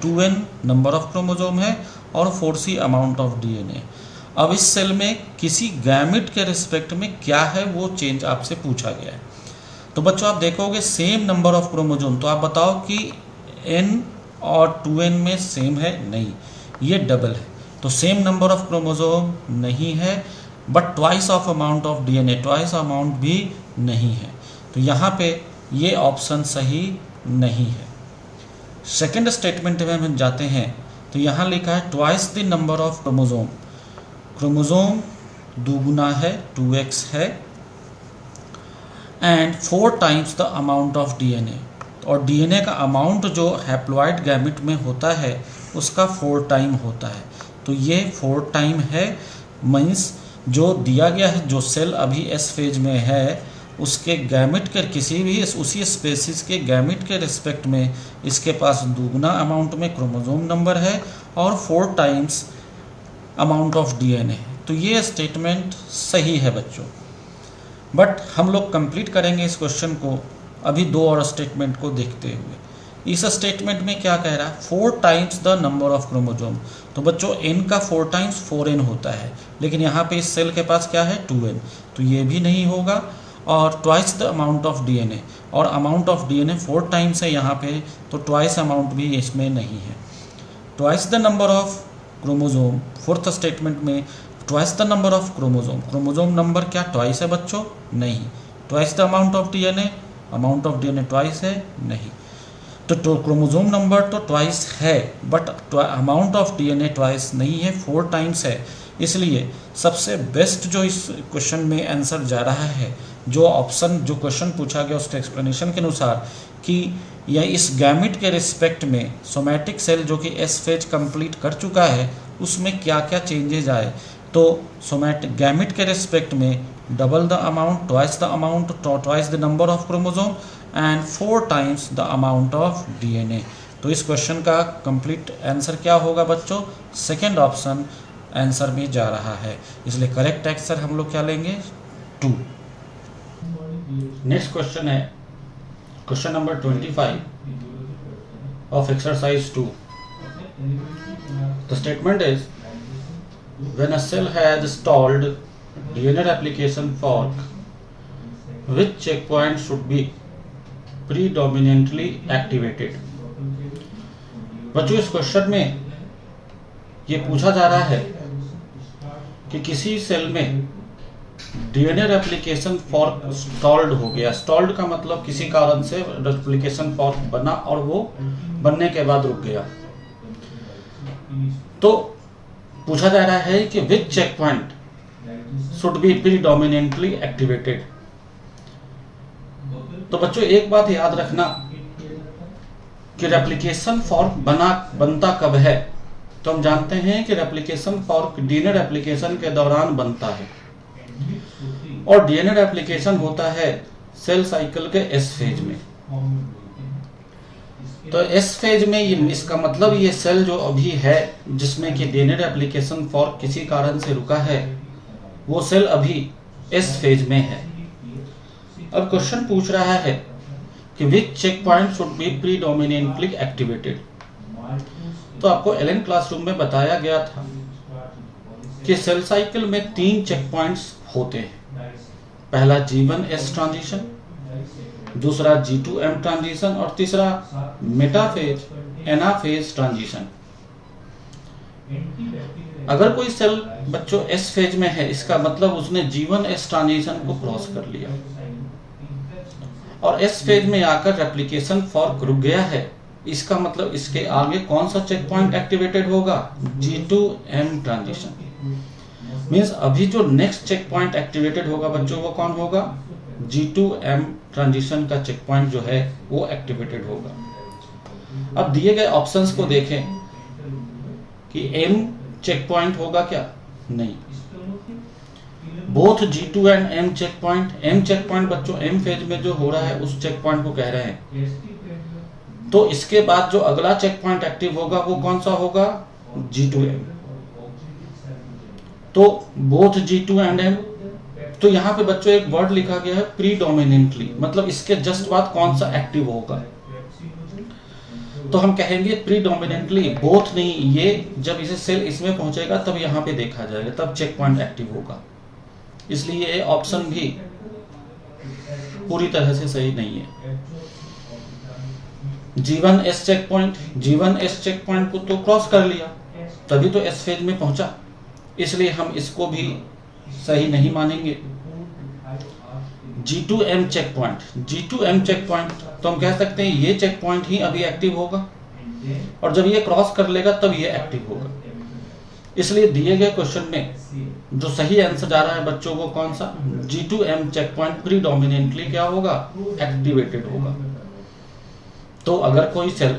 2n नंबर ऑफ क्रोमोसोम है और 4C अमाउंट ऑफ DNA। अब इस सेल में किसी गैमेट के रिस्पेक्ट में क्या है वो चेंज आपसे पूछा गया है। तो बच्चों आप देखोगे सेम नंबर ऑफ क्रोमोसोम, तो आप बताओ कि n और 2n में सेम है, नहीं, ये डबल है। तो सेम नंबर ऑफ क्रोमोसोम नहीं है, but twice of amount of DNA, twice amount भी नहीं है। तो यहाँ पे ये ऑप्शन सही नहीं है। सेकेंड स्टेटमेंट में हम जाते हैं तो यहाँ लिखा है twice the number of chromosome. Chromosome दुगुना है, 2x है, and 4 times the amount of DNA। और DNA का अमाउंट जो हैप्लॉइड गैमेट में होता है उसका 4 टाइम होता है। तो ये 4 टाइम है, मीन्स जो दिया गया है, जो सेल अभी S फेज में है उसके गैमेट के किसी भी उसी स्पेसिस के गैमेट के रिस्पेक्ट में इसके पास दुगुना अमाउंट में क्रोमोसोम नंबर है और 4 टाइम्स अमाउंट ऑफ DNA है। तो ये स्टेटमेंट सही है बच्चों। बट हम लोग कंप्लीट करेंगे इस क्वेश्चन को अभी 2 और स्टेटमेंट को देखते हुए। इस स्टेटमेंट में क्या कह रहा है, 4 times the number of chromosome. तो बच्चों n का 4 टाइम्स 4n होता है, लेकिन यहाँ पे इस सेल के पास क्या है, 2n, तो ये भी नहीं होगा। और twice the amount of DNA, और अमाउंट ऑफ DNA 4 टाइम्स है यहाँ पे, तो ट्वाइस अमाउंट भी इसमें नहीं है। Twice the number of chromosome, fourth statement में twice the number of chromosome, chromosome number क्या ट्वाइस है बच्चों? नहीं। Twice the amount of DNA, amount of DNA twice है? नहीं। तो क्रोमोजोम नंबर तो ट्वाइस है, but amount of DNA twice नहीं है, 4 टाइम्स है। इसलिए सबसे बेस्ट जो इस क्वेश्चन में आंसर जा रहा है, जो ऑप्शन जो क्वेश्चन पूछा गया उसके एक्सप्लेनेशन के अनुसार, कि या इस गैमिट के रिस्पेक्ट में सोमैटिक सेल जो कि एस फेज कंप्लीट कर चुका है उसमें क्या क्या चेंजेज आए, तो सोमैटिक गैमिट के रिस्पेक्ट में double the amount, twice the amount, twice the number of chromosome and 4 times the amount of DNA. तो इस क्वेश्चन का कंप्लीट आंसर क्या होगा बच्चों? सेकेंड ऑप्शन आंसर में जा रहा है। इसलिए करेक्ट आंसर हम लोग क्या लेंगे? 2। नेक्स्ट क्वेश्चन है question number 25 of exercise 2। The statement is when a cell has stalled DNA replication fork, which checkpoint should be predominantly activated? बच्चों इस क्वेश्चन में ये पूछा जा रहा है कि किसी सेल में डीएनए रेप्लिकेशन फॉर्क स्टॉल्ड हो गया। स्टॉल्ड का मतलब किसी कारण से रेप्लिकेशन फॉर्क बना और वो बनने के बाद रुक गया। तो पूछा जा रहा है कि which checkpoint should be predominantly activated. तो बच्चों एक बात याद रखना कि रेप्लिकेशन फॉर्क बनता कब है? तो हम जानते हैं कि रेप्लिकेशन फॉर्क डीएनए रेप्लिकेशन के दौरान बनता है, और डीएनए रेप्लिकेशन होता है सेल साइकिल के एस फेज में। तो एस फेज में इसका मतलब ये सेल जो अभी है जिसमें कि डीएनए रेप्लिकेशन फॉर्क किसी कारण से रुका है, वो सेल अभी एस फेज में है। अब क्वेश्चन पूछ रहा है कि which checkpoint should be predominantly activated. तो आपको एलएन क्लासरूम में बताया गया था कि सेल साइकिल में 3 चेक पॉइंट्स होते हैं। पहला G1S ट्रांजिशन, दूसरा G2M ट्रांजिशन और तीसरा मेटाफेज एनाफेज ट्रांजिशन। अगर कोई सेल बच्चों एस फेज में है, इसका मतलब उसने G1S ट्रांजिशन को क्रॉस कर लिया और एस फेज में आकर रेप्लिकेशन फॉर्क रुक गया है। इसका मतलब इसके आगे कौन सा चेक पॉइंट एक्टिवेटेड होगा? G2M transition. मींस अभी जो नेक्स्ट चेक पॉइंट एक्टिवेटेड होगा बच्चों वो कौन होगा? G2M ट्रांजिशन का चेक पॉइंट जो है वो एक्टिवेटेड होगा। अब दिए गए ऑप्शंस को देखें कि M चेक पॉइंट होगा क्या? नहीं। Both G2 and M check point, M check point बच्चों M फेज में जो हो रहा है उस चेक पॉइंट को कह रहे हैं। तो इसके बाद जो अगला चेक पॉइंट एक्टिव होगा वो कौन सा होगा? G2M। तो बोथ G2 एंड M। तो यहाँ पे बच्चों एक वर्ड लिखा गया है प्रीडोमिनेंटली, मतलब इसके जस्ट बाद कौन सा एक्टिव होगा। तो हम कहेंगे प्रीडोमिनेंटली बोथ नहीं, ये जब इसे सेल इसमें पहुंचेगा तब यहाँ पे देखा जाएगा, तब चेक पॉइंट एक्टिव होगा। इसलिए ये ऑप्शन भी पूरी तरह से सही नहीं है। G1S check point, G1S check point को तो क्रॉस कर लिया तभी तो एस फेज में पहुंचा, इसलिए हम इसको भी सही नहीं मानेंगे। G2M check point, G2M check point तो हम कह सकते हैं ये चेक पॉइंट ही अभी एक्टिव होगा और जब ये क्रॉस कर लेगा तब ये एक्टिव होगा। इसलिए दिए गए क्वेश्चन में जो सही आंसर जा रहा है बच्चों को कौन सा? G2M चेक पॉइंट प्रीडोमिनेंटली क्या होगा? एक्टिवेटेड होगा। तो अगर कोई सेल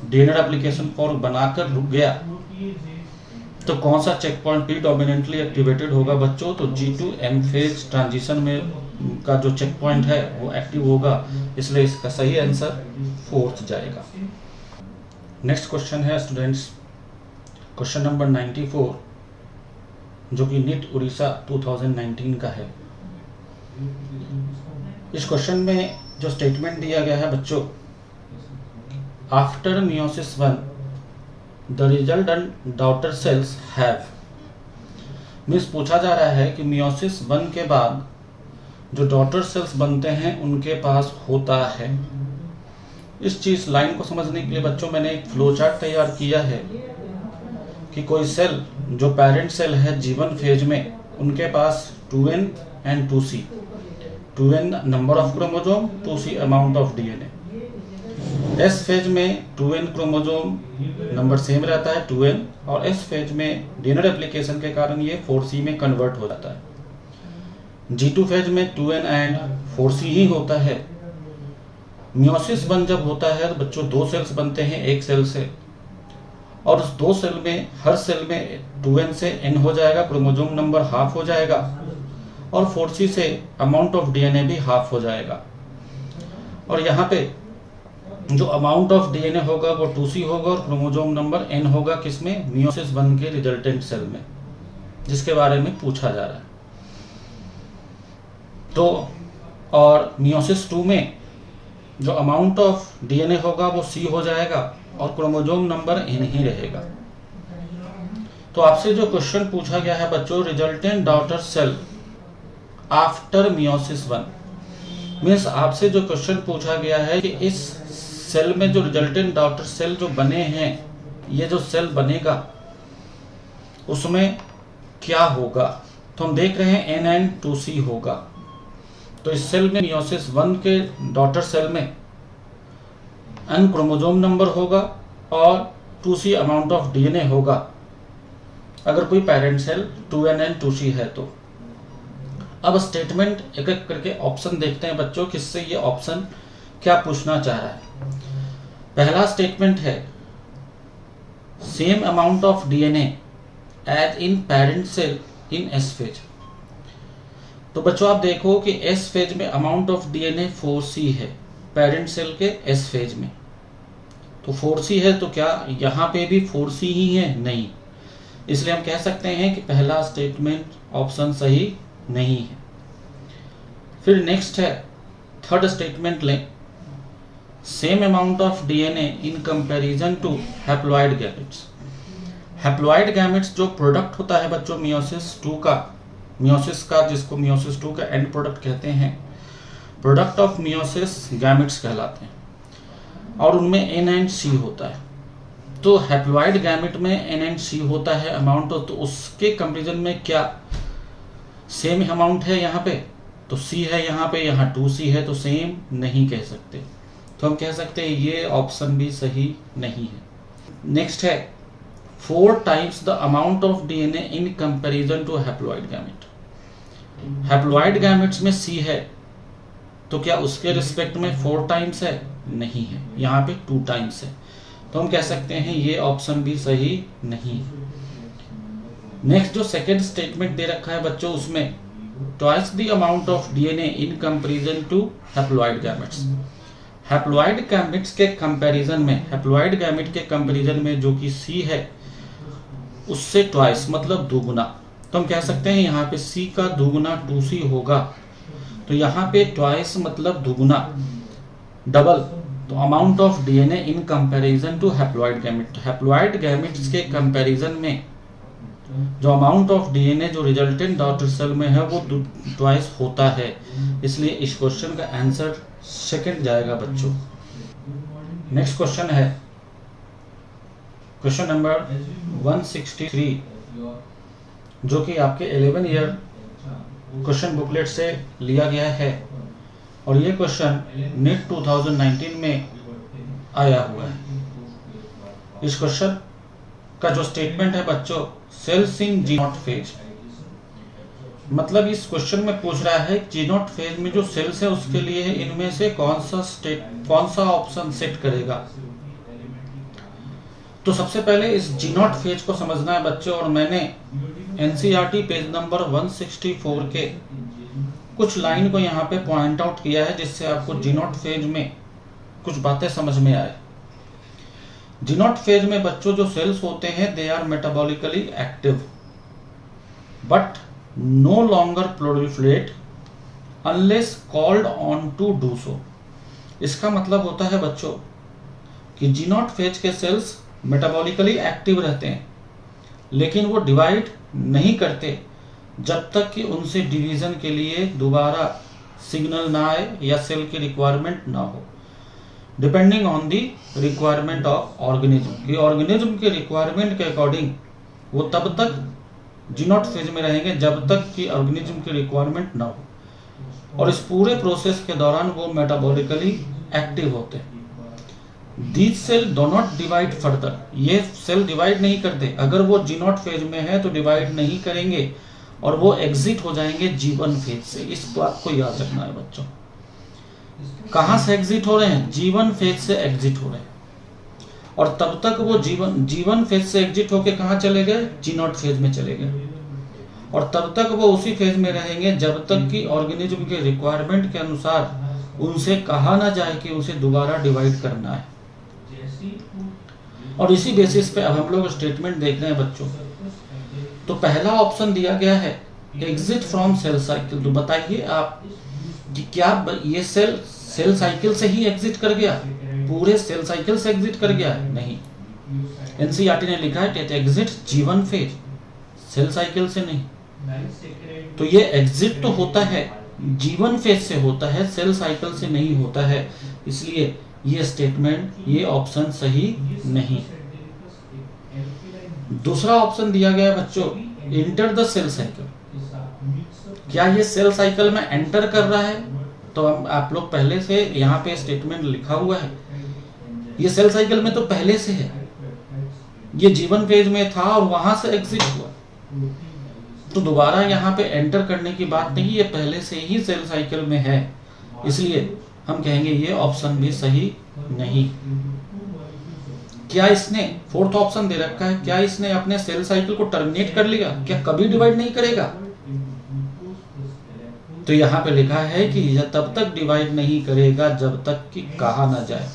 डीएनए रेप्लिकेशन फॉर्क बनाकर रुक गया तो कौन सा चेक पॉइंट प्रीडोमिनेंटली एक्टिवेटेड होगा बच्चों? तो G2M फेज ट्रांजिशन में का जो चेक पॉइंट है वो एक्टिव होगा। इसलिए इसका सही आंसर 4th जाएगा। नेक्स्ट क्वेश्चन है स्टूडेंट्स क्वेश्चन नंबर 94 जो कि नीट उड़ीसा 2019 का है। इस क्वेश्चन में जो स्टेटमेंट दिया गया है बच्चों, after meiosis 1 the resultant daughter cells have, means पूछा जा रहा है कि मियोसिस 1 के बाद जो डॉटर सेल्स बनते हैं उनके पास होता है। इस चीज लाइन को समझने के लिए बच्चों मैंने एक फ्लो चार्ट तैयार किया है कि कोई सेल जो पेरेंट सेल है G1 फेज में, उनके पास 2n and 2c, 2n number of chromosome, 2c amount of DNA. S phase में 2n क्रोमोसोम नंबर सेम रहता है 2n, और एस फेज में डीएनए रेप्लिकेशन के कारण ये 4c में कन्वर्ट हो जाता है। G2 फेज में 2n एंड 4c ही होता है। मियोसिस 1 जब होता है तो बच्चों 2 सेल्स बनते हैं एक सेल से, और उस 2 सेल में हर सेल में 2n से n हो जाएगा, क्रोमोसोम नंबर हाफ हो जाएगा, और 4c से अमाउंट ऑफ डीएनए भी हाफ हो जाएगा। और यहाँ पे जो अमाउंट ऑफ डीएनए होगा वो 2c होगा, और क्रोमोसोम नंबर n होगा किसमें, मियोसिस 1 के रिजल्टेंट सेल में, जिसके बारे में पूछा जा रहा है। तो और मियोसिस 2 में जो अमाउंट ऑफ डीएनए होगा वो c हो जाएगा, और क्रोमोसोम नंबर n ही रहेगा। तो आपसे जो क्वेश्चन पूछा गया है बच्चों, resultant daughter cell after meiosis 1, means आपसे जो क्वेश्चन पूछा गया है कि इस सेल में जो रिजल्टेंट डॉटर सेल जो बने हैं, ये जो सेल बनेगा उसमें क्या होगा। तो हम देख रहे हैं NN2C होगा। तो इस सेल में मियोसिस 1 के डॉटर सेल में n क्रोमोसोम नंबर होगा और 2c अमाउंट ऑफ डीएनए होगा, अगर कोई parent cell 2n and 2c है तो। अब स्टेटमेंट एक एक करके ऑप्शन देखते हैं बच्चों, किससे ये ऑप्शन क्या पूछना चाह रहा है। पहला स्टेटमेंट है same amount of DNA as in parent cell in S phase. तो बच्चों आप देखो कि एस फेज में अमाउंट ऑफ डीएनए 4c है, पेरेंट सेल के एस फेज में तो 4c है, तो क्या यहाँ पे भी 4c ही है? नहीं। इसलिए हम कह सकते हैं कि पहला स्टेटमेंट ऑप्शन सही नहीं है। फिर नेक्स्ट है थर्ड स्टेटमेंट लें, same amount of DNA in comparison to haploid gametes. Haploid gametes जो प्रोडक्ट होता है बच्चों मियोसिस 2 का, मियोसिस का जिसको मियोसिस 2 का एंड प्रोडक्ट कहते हैं, प्रोडक्ट ऑफ मियोसिस गैमेट्स कहलाते हैं, और उनमें n एंड c होता है। तो हैप्लॉइड गैमेट में n एंड c होता है अमाउंट, तो उसके कंपैरिजन में क्या सेम अमाउंट है यहाँ पे? तो c है यहाँ पे, यहाँ 2c है, तो सेम नहीं कह सकते। तो हम कह सकते हैं ये ऑप्शन भी सही नहीं है। नेक्स्ट है 4 times the amount of DNA in comparison to haploid gamete. Haploid gametes में c है, तो क्या उसके रिस्पेक्ट में 4 टाइम्स है? नहीं है, यहाँ पे 2 टाइम्स है। तो हम कह सकते हैं ये ऑप्शन भी सही नहीं है। नेक्स्ट जो सेकेंड स्टेटमेंट दे रखा है बच्चों, उसमें twice the amount of DNA in comparison to haploid gametes. Haploid gametes के कंपैरिजन में, हैप्लॉइड गैमेट के कंपैरिजन में जो कि c है उससे ट्वाइस मतलब दुगुना। तो हम कह सकते हैं यहाँ पे c का दुगुना 2c होगा, तो यहाँ पे ट्वाइस मतलब दुगुना, डबल। तो amount of DNA in comparison to haploid gamete, haploid gametes के कंपैरिजन में जो अमाउंट ऑफ डीएनए जो रिजल्टेंट डॉटर सेल में है वो ट्वाइस होता है। इसलिए इस क्वेश्चन का आंसर सेकंड जाएगा बच्चों। नेक्स्ट क्वेश्चन है क्वेश्चन नंबर 163, जो कि आपके 11 ईयर क्वेश्चन बुकलेट से लिया गया है, और ये क्वेश्चन नीट 2019 में आया हुआ है। इस क्वेश्चन का जो स्टेटमेंट है बच्चों, सेल्स इन G0 फेज, मतलब इस क्वेश्चन में पूछ रहा है G0 फेज में जो सेल्स है उसके लिए इनमें से कौन सा ऑप्शन सेट करेगा। तो सबसे पहले इस G0 फेज को समझना है बच्चों, और मैंने एनसीईआरटी पेज नंबर 164 के कुछ लाइन को यहाँ पे पॉइंट आउट किया है, जिससे आपको G0 फेज में कुछ बातें समझ में आए। G0 फेज में बच्चों जो सेल्स होते हैं they are metabolically active but no longer proliferate unless called on to do so. इसका मतलब होता है बच्चों कि G0 फेज के सेल्स मेटाबॉलिकली एक्टिव रहते हैं, लेकिन वो डिवाइड नहीं करते जब तक कि उनसे डिवीजन के लिए दोबारा सिग्नल ना आए या सेल की रिक्वायरमेंट ना हो, depending on the requirement of organism. कि ऑर्गेनिज्म के रिक्वायरमेंट के अकॉर्डिंग वो तब तक जीनोट फेज में रहेंगे जब तक कि ऑर्गेनिज्म की रिक्वायरमेंट ना हो, और इस पूरे प्रोसेस के दौरान वो मेटाबॉलिकली एक्टिव होते हैं। These cells do not divide further, ये सेल डिवाइड नहीं करते। अगर वो जीनोट फेज में है तो डिवाइड नहीं करेंगे और वो एग्जिट हो जाएंगे जीवन फेज से। इस बात को याद रखना है बच्चों। कहां से एग्जिट हो रहे हैं? जीवन फेज से एग्जिट हो रहे हैं। और तब तक वो जीवन फेज से एग्जिट होके कहां चले गए? जीनोट फेज में चले गए। और तब तक वो उसी फेज में रहेंगे जब तक कि ऑर्गेनिज्म के रिक्वायरमेंट के अनुसार उनसे कहा ना जाए कि उसे दोबारा डिवाइड करना है। और इसी बेसिस पे अब हम लोग स्टेटमेंट देख रहे हैं बच्चों। तो पहला ऑप्शन दिया गया है एग्जिट फ्रॉम सेल साइकिल। तो बताइए आप कि क्या ये सेल साइकिल से ही एग्जिट कर गया? पूरे सेल साइकिल से एग्जिट कर गया? नहीं। एनसीईआरटी ने लिखा है टेट एग्जिट जीवन फेज, सेल साइकिल से नहीं। तो ये एग्जिट तो होता है जीवन फेज से होता है, सेल साइकिल से नहीं होता है। इसलिए ये स्टेटमेंट, ये ऑप्शन सही नहीं। दूसरा ऑप्शन दिया गया बच्चों इंटर द सेल साइकिल। क्या ये सेल साइकिल में एंटर कर रहा है? तो आप लोग पहले से यहाँ पे स्टेटमेंट लिखा हुआ है, ये सेल साइकिल में तो पहले से है, ये जीवन फेज में था और वहां से एग्जिट हुआ, तो दोबारा यहाँ पे एंटर करने की बात नहीं, ये पहले से ही सेल साइकिल में है। इसलिए हम कहेंगे ये ऑप्शन भी सही नहीं। क्या इसने, फोर्थ ऑप्शन दे रखा है, क्या इसने अपने सेल साइकिल को टर्मिनेट कर लिया? क्या कभी डिवाइड नहीं करेगा? तो यहाँ पे लिखा है कि यह तब तक डिवाइड नहीं करेगा जब तक कि कहा ना जाए।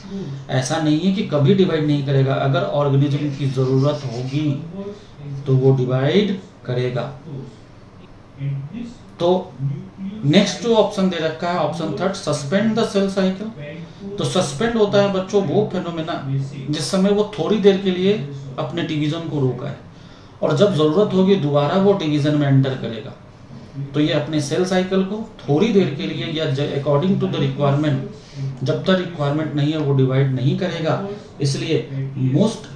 ऐसा नहीं है कि कभी डिवाइड नहीं करेगा, अगर ऑर्गेनिज्म की जरूरत होगी तो वो डिवाइड करेगा। तो नेक्स्ट जो ऑप्शन दे रखा है option third, suspend the cell cycle. तो सस्पेंड होता है बच्चों वो फेनोमेना जिस समय वो थोड़ी देर के लिए अपने डिवीजन को रोका है और जब जरूरत होगी दोबारा वो डिवीजन में एंटर करेगा। तो ये अपने सेल साइकिल को थोड़ी देर के लिए या अकॉर्डिंग टू द रिक्वायरमेंट, जब तक रिक्वायरमेंट नहीं है वो डिवाइड नहीं करेगा। इसलिए मोस्ट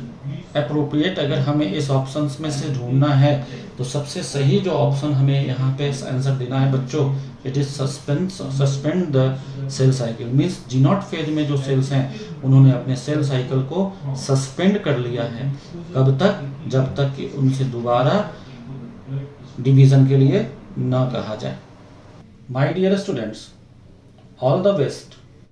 अप्रोप्रिएट अगर हमें इस ऑप्शंस में से ढूंढना है तो सबसे सही जो ऑप्शन हमें यहाँ पे आंसर देना है बच्चों, it is suspend the cell cycle. Means G naught phase में जो सेल्स हैं उन्होंने अपने सेल साइकिल को सस्पेंड कर लिया है। कब तक? जब तक कि उनसे दोबारा डिवीजन के लिए न कहा जाए। My dear students, all the best.